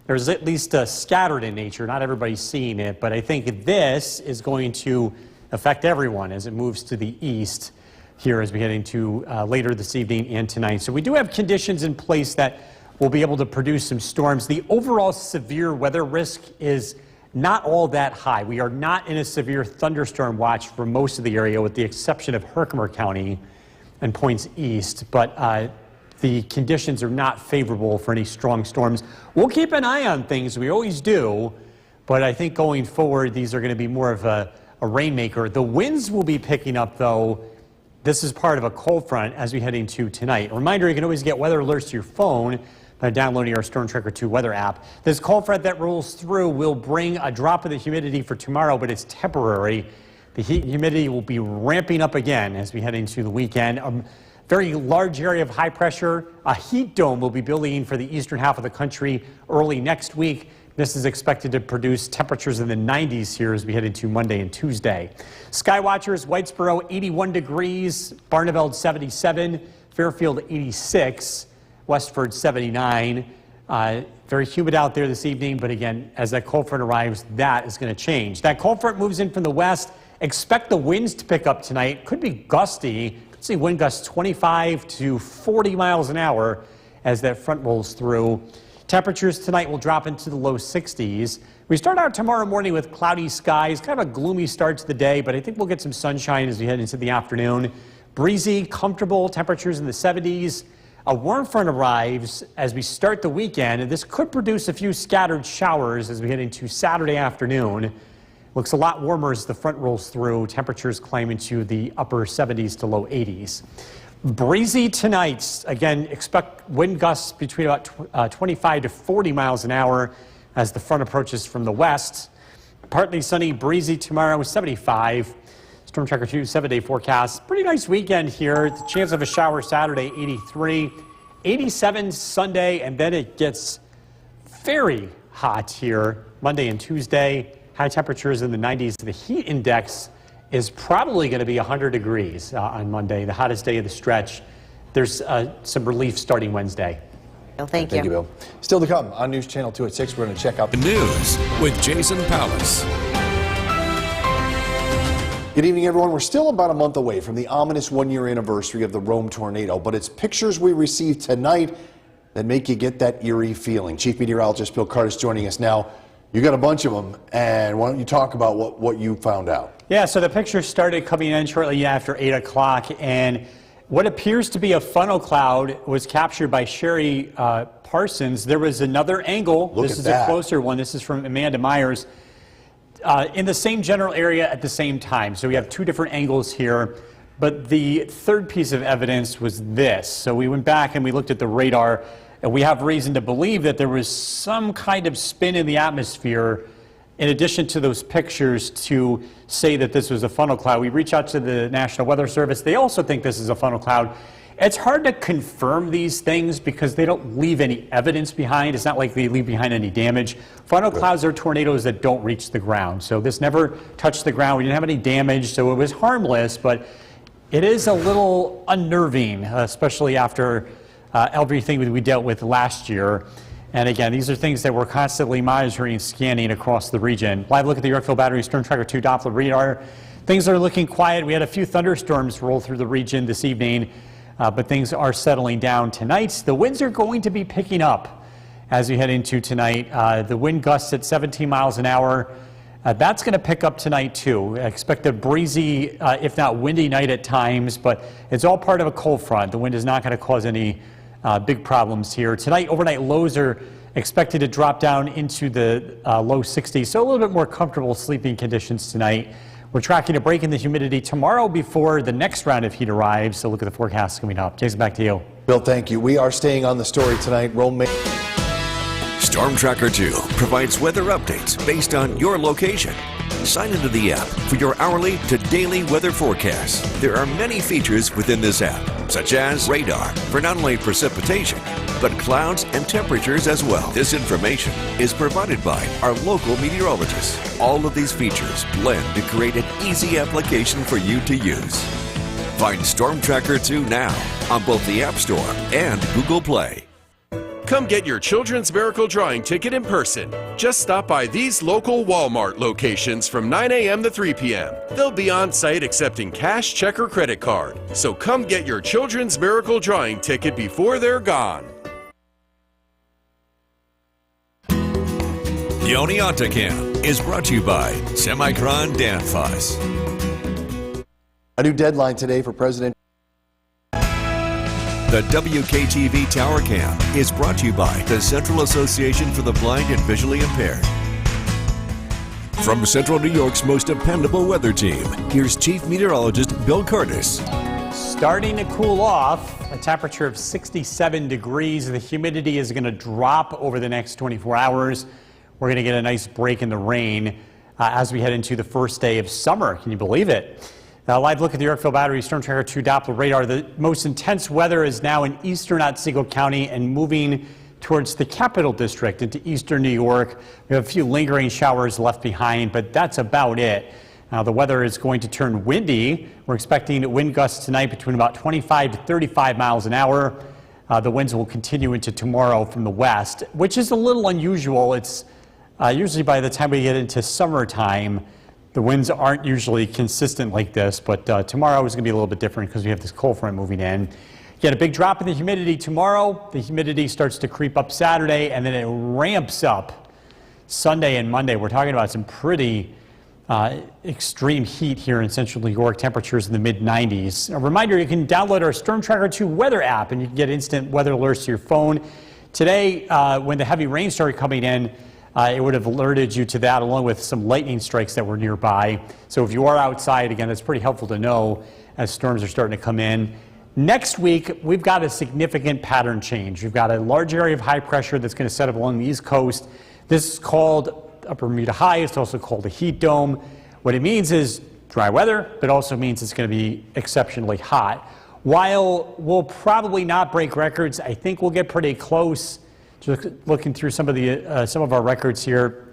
there's at least scattered in nature. Not everybody's seeing it, but I think this is going to affect everyone as it moves to the east here as we head into later this evening and tonight. So we do have conditions in place that will be able to produce some storms. The overall severe weather risk is not all that high. We are not in a severe thunderstorm watch for most of the area, with the exception of Herkimer County and points east. But the conditions are not favorable for any strong storms. We'll keep an eye on things, we always do, but I think going forward, these are going to be more of a rainmaker. The winds will be picking up, though. This is part of a cold front as we head into tonight. A reminder, you can always get weather alerts to your phone by downloading our Storm Tracker 2 weather app. This cold front that rolls through will bring a drop of the humidity for tomorrow, but it's temporary. The heat and humidity will be ramping up again as we head into the weekend. Very large area of high pressure. A heat dome will be building for the eastern half of the country early next week. This is expected to produce temperatures in the 90s here as we head into Monday and Tuesday. Skywatchers, Whitesboro 81 degrees, Barneveld 77, Fairfield 86, Westford 79. Very humid out there this evening, but again, as that cold front arrives, that is going to change. That cold front moves in from the west. Expect the winds to pick up tonight. Could be gusty. See wind gusts 25 to 40 miles an hour as that front rolls through. Temperatures tonight will drop into the low 60s. We start out tomorrow morning with cloudy skies, kind of a gloomy start to the day, but I think we'll get some sunshine as we head into the afternoon. Breezy, comfortable, temperatures in the 70s. A warm front arrives as we start the weekend, and this could produce a few scattered showers as we head into Saturday afternoon. Looks a lot warmer as the front rolls through. Temperatures climb into the upper 70s to low 80s. Breezy tonight. Again, expect wind gusts between about 25 to 40 miles an hour as the front approaches from the west. Partly sunny, breezy tomorrow, 75. Storm Tracker 2 7-day forecast. Pretty nice weekend here. The chance of a shower Saturday, 83. 87 Sunday, and then it gets very hot here Monday and Tuesday. High temperatures in the 90s. The heat index is probably going to be 100 degrees on Monday, the hottest day of the stretch. There's some relief starting Wednesday. Well, thank you. Thank you, Bill. Still to come on News Channel 2 at 6. We're going to check out The news with Jason Palace. Good evening, everyone. We're still about a month away from the ominous one-year anniversary of the Rome tornado, but it's pictures we received tonight that make you get that eerie feeling. Chief Meteorologist Bill Curtis joining us now. You got a bunch of them, and why don't you talk about what you found out? Yeah, so the pictures started coming in shortly after 8 o'clock, and what appears to be a funnel cloud was captured by Sherry Parsons. There was another angle. This is a closer one. This is from Amanda Myers. In the same general area at the same time. So we have two different angles here. But the third piece of evidence was this. So we went back and we looked at the radar, and we have reason to believe that there was some kind of spin in the atmosphere in addition to those pictures to say that this was a funnel cloud. We reach out to the National Weather Service. They also think this is a funnel cloud. It's hard to confirm these things because they don't leave any evidence behind. It's not like they leave behind any damage. Funnel clouds are tornadoes that don't reach the ground. So this never touched the ground. We didn't have any damage, so it was harmless, but it is a little unnerving, especially after everything that we dealt with last year. And again, these are things that we're constantly monitoring and scanning across the region. Live look at the Yorkville Battery Storm Tracker 2 Doppler radar. Things are looking quiet. We had a few thunderstorms roll through the region this evening. But things are settling down tonight. The winds are going to be picking up as we head into tonight. The wind gusts at 17 miles an hour. That's going to pick up tonight too. Expect a breezy, if not windy night at times, but it's all part of a cold front. The wind is not going to cause any big problems here. Tonight, overnight lows are expected to drop down into the low 60s, so a little bit more comfortable sleeping conditions tonight. We're tracking a break in the humidity tomorrow before the next round of heat arrives. So look at the forecast coming up. Jason, back to you. Bill, thank you. We are staying on the story tonight. Rome. Storm Tracker 2 provides weather updates based on your location. Sign into the app for your hourly to daily weather forecasts. There are many features within this app, such as radar for not only precipitation, but clouds and temperatures as well. This information is provided by our local meteorologists. All of these features blend to create an easy application for you to use. Find Storm Tracker 2 now on both the App Store and Google Play. Come get your Children's Miracle Drawing ticket in person. Just stop by these local Walmart locations from 9 a.m. to 3 p.m. They'll be on site accepting cash, check, or credit card. So come get your Children's Miracle Drawing ticket before they're gone. The Oneonta Cam is brought to you by Semicron Danfoss. A new deadline today for President. The WKTV Tower Cam is brought to you by the Central Association for the Blind and Visually Impaired. From Central New York's most dependable weather team, here's Chief Meteorologist Bill Curtis. Starting to cool off, a temperature of 67 degrees. The humidity is going to drop over the next 24 hours. We're going to get a nice break in the rain as we head into the first day of summer. Can you believe it? Now, live look at the Yorkville Battery Storm Tracker 2 Doppler radar. The most intense weather is now in eastern Otsego County and moving towards the Capital District into eastern New York. We have a few lingering showers left behind, but that's about it. Now, the weather is going to turn windy. We're expecting wind gusts tonight between about 25 to 35 miles an hour. The winds will continue into tomorrow from the west, which is a little unusual. It's usually by the time we get into summertime, the winds aren't usually consistent like this, but tomorrow is going to be a little bit different because we have this cold front moving in. Get a big drop in the humidity tomorrow. The humidity starts to creep up Saturday, and then it ramps up Sunday and Monday. We're talking about some pretty extreme heat here in central New York, temperatures in the mid-90s. A reminder, you can download our Storm Tracker 2 weather app, and you can get instant weather alerts to your phone. Today, when the heavy rain started coming in, it would have alerted you to that along with some lightning strikes that were nearby. So if you are outside, again, it's pretty helpful to know as storms are starting to come in. Next week, we've got a significant pattern change. We've got a large area of high pressure that's going to set up along the East Coast. This is called Upper Bermuda High. It's also called a heat dome. What it means is dry weather, but also means it's going to be exceptionally hot. While we'll probably not break records, I think we'll get pretty close. Just looking through some of our records here,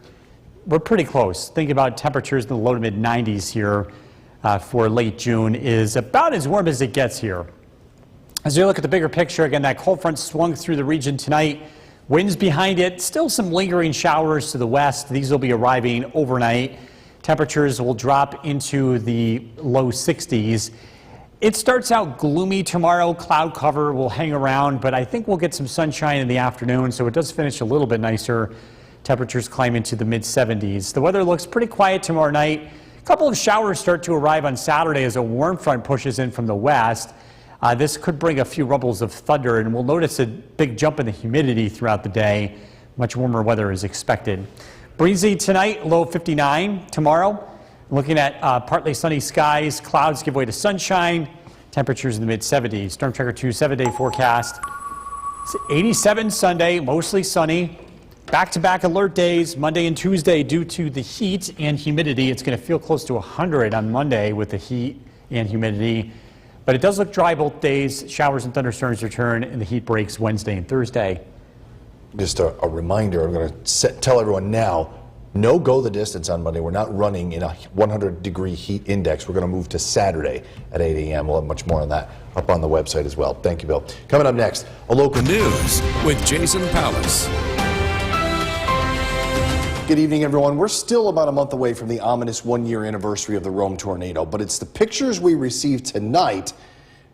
we're pretty close. Think about temperatures in the low to mid 90s here for late June is about as warm as it gets here. As you look at the bigger picture, again, that cold front swung through the region tonight. Winds behind it, still some lingering showers to the west. These will be arriving overnight. Temperatures will drop into the low 60s. It starts out gloomy tomorrow. Cloud cover will hang around, but I think we'll get some sunshine in the afternoon, so it does finish a little bit nicer. Temperatures climb into the mid-70s. The weather looks pretty quiet tomorrow night. A couple of showers start to arrive on Saturday as a warm front pushes in from the west. This could bring a few rumbles of thunder, and we'll notice a big jump in the humidity throughout the day. Much warmer weather is expected. Breezy tonight, low 59. Tomorrow, looking at partly sunny skies, clouds give way to sunshine, temperatures in the mid-70s. Storm Tracker 2 7-day forecast. It's 87 Sunday, mostly sunny. Back-to-back alert days, Monday and Tuesday, due to the heat and humidity. It's going to feel close to 100 on Monday with the heat and humidity. But it does look dry both days. Showers and thunderstorms return, and the heat breaks Wednesday and Thursday. Just a reminder, I'm going to tell everyone now, no go the distance on Monday. We're not running in a 100-degree heat index. We're going to move to Saturday at 8 a.m. We'll have much more on that up on the website as well. Thank you, Bill. Coming up next, a local News with Jason Palace. Good evening, everyone. We're still about a month away from the ominous one-year anniversary of the Rome tornado, but it's the pictures we received tonight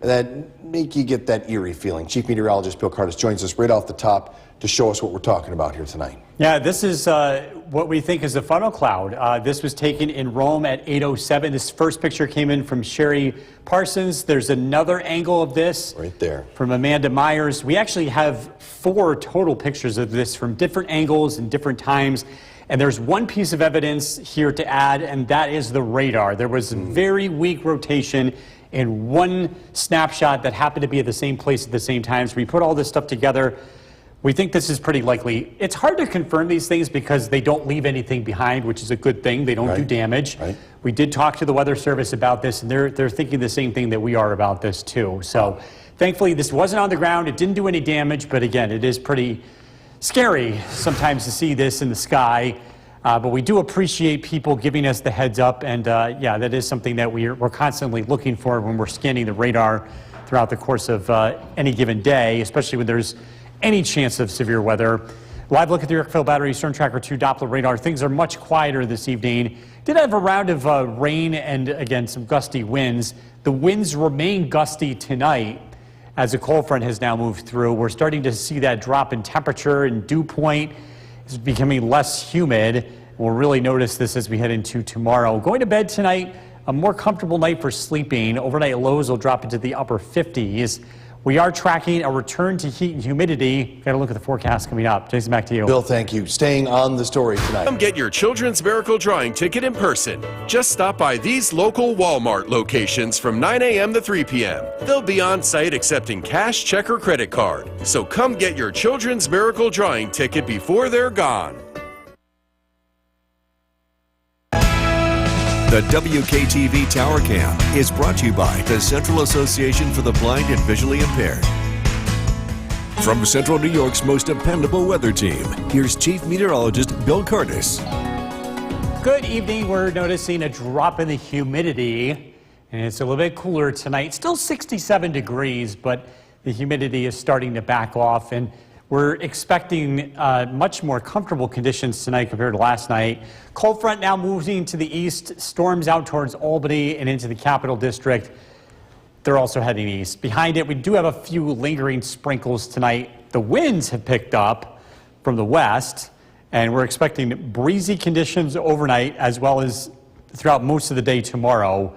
that make you get that eerie feeling. Chief Meteorologist Bill Curtis joins us right off the top to show us what we're talking about here tonight. Yeah, this is what we think is a funnel cloud. This was taken in Rome at 8:07. This first picture came in from Sherry Parsons. There's another angle of this Right there from Amanda Myers. We actually have 4 total pictures of this from different angles and different times. And there's one piece of evidence here to add, and that is the radar. There was very weak rotation in one snapshot that happened to be at the same place at the same time. So we put all this stuff together. We think this is pretty likely. It's hard to confirm these things because they don't leave anything behind, which is a good thing. They don't do damage. Right. We did talk to the Weather Service about this, and they're thinking the same thing that we are about this too. So thankfully, this wasn't on the ground. It didn't do any damage, but again, it is pretty scary sometimes to see this in the sky. But we do appreciate people giving us the heads up, and yeah, that is something that we're constantly looking for when we're scanning the radar throughout the course of any given day, especially when there's any chance of severe weather. Live look at the Yorkville Battery Storm Tracker 2 Doppler radar. Things are much quieter this evening. Did have a round of rain and, again, some gusty winds. The winds remain gusty tonight as a cold front has now moved through. We're starting to see that drop in temperature, and dew point is becoming less humid. We'll really notice this as we head into tomorrow. Going to bed tonight, a more comfortable night for sleeping. Overnight lows will drop into the upper 50s. We are tracking a return to heat and humidity. Got to look at the forecast coming up. Jason, back to you. Bill, thank you. Staying on the story tonight. Come get your Children's Miracle Drawing ticket in person. Just stop by these local Walmart locations from 9 a.m. to 3 p.m. They'll be on site accepting cash, check, or credit card. So come get your Children's Miracle Drawing ticket before they're gone. The WKTV Tower Cam is brought to you by the Central Association for the Blind and Visually Impaired. From Central New York's most dependable weather team, here's Chief Meteorologist Bill Curtis. Good evening. We're noticing a drop in the humidity, and it's a little bit cooler tonight. Still 67 degrees, but the humidity is starting to back off, and we're expecting much more comfortable conditions tonight compared to last night. Cold front now moving to the east, storms out towards Albany and into the Capital District. They're also heading east. Behind it, we do have a few lingering sprinkles tonight. The winds have picked up from the west, and we're expecting breezy conditions overnight as well as throughout most of the day tomorrow,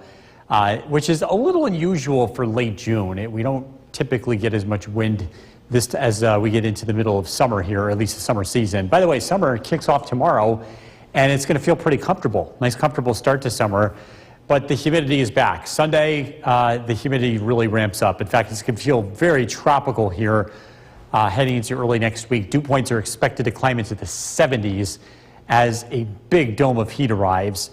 which is a little unusual for late June. We don't typically get as much wind as we get into the middle of summer here, or at least the summer season. By the way, summer kicks off tomorrow, and it's going to feel pretty comfortable. Nice, comfortable start to summer, but the humidity is back. Sunday, the humidity really ramps up. In fact, it's going to feel very tropical here heading into early next week. Dew points are expected to climb into the 70s as a big dome of heat arrives.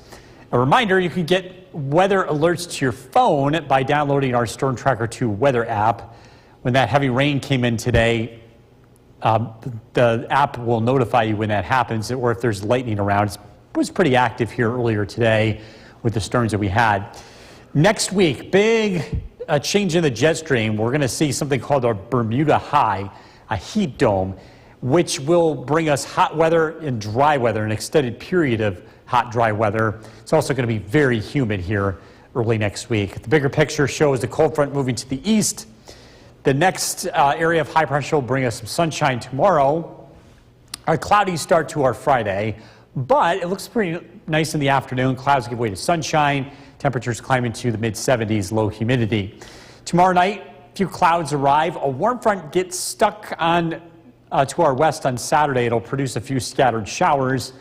A reminder, you can get weather alerts to your phone by downloading our Storm Tracker 2 weather app. When that heavy rain came in today, the app will notify you when that happens, or if there's lightning around. It was pretty active here earlier today with the storms that we had. Next week, big change in the jet stream. We're going to see something called our Bermuda High, a heat dome, which will bring us hot weather and dry weather, an extended period of hot, dry weather. It's also going to be very humid here early next week. The bigger picture shows the cold front moving to the east. The next area of high pressure will bring us some sunshine tomorrow. A cloudy start to our Friday, but it looks pretty nice in the afternoon. Clouds give way to sunshine. Temperatures climb into the mid-70s, low humidity. Tomorrow night, a few clouds arrive. A warm front gets stuck on to our west on Saturday. It'll produce a few scattered showers.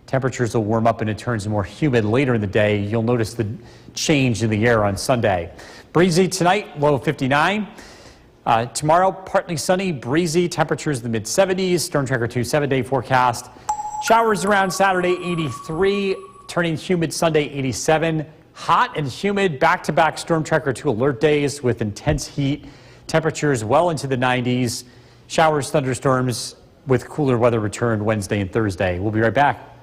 Temperatures will warm up and it turns more humid later in the day. You'll notice the change in the air on Sunday. Breezy tonight, low 59. Tomorrow, partly sunny, breezy, temperatures in the mid-70s. Storm Tracker 2 7-day forecast. Showers around Saturday, 83. Turning humid Sunday, 87. Hot and humid, back-to-back Storm Tracker 2 alert days with intense heat. Temperatures well into the 90s. Showers, thunderstorms with cooler weather return Wednesday and Thursday. We'll be right back.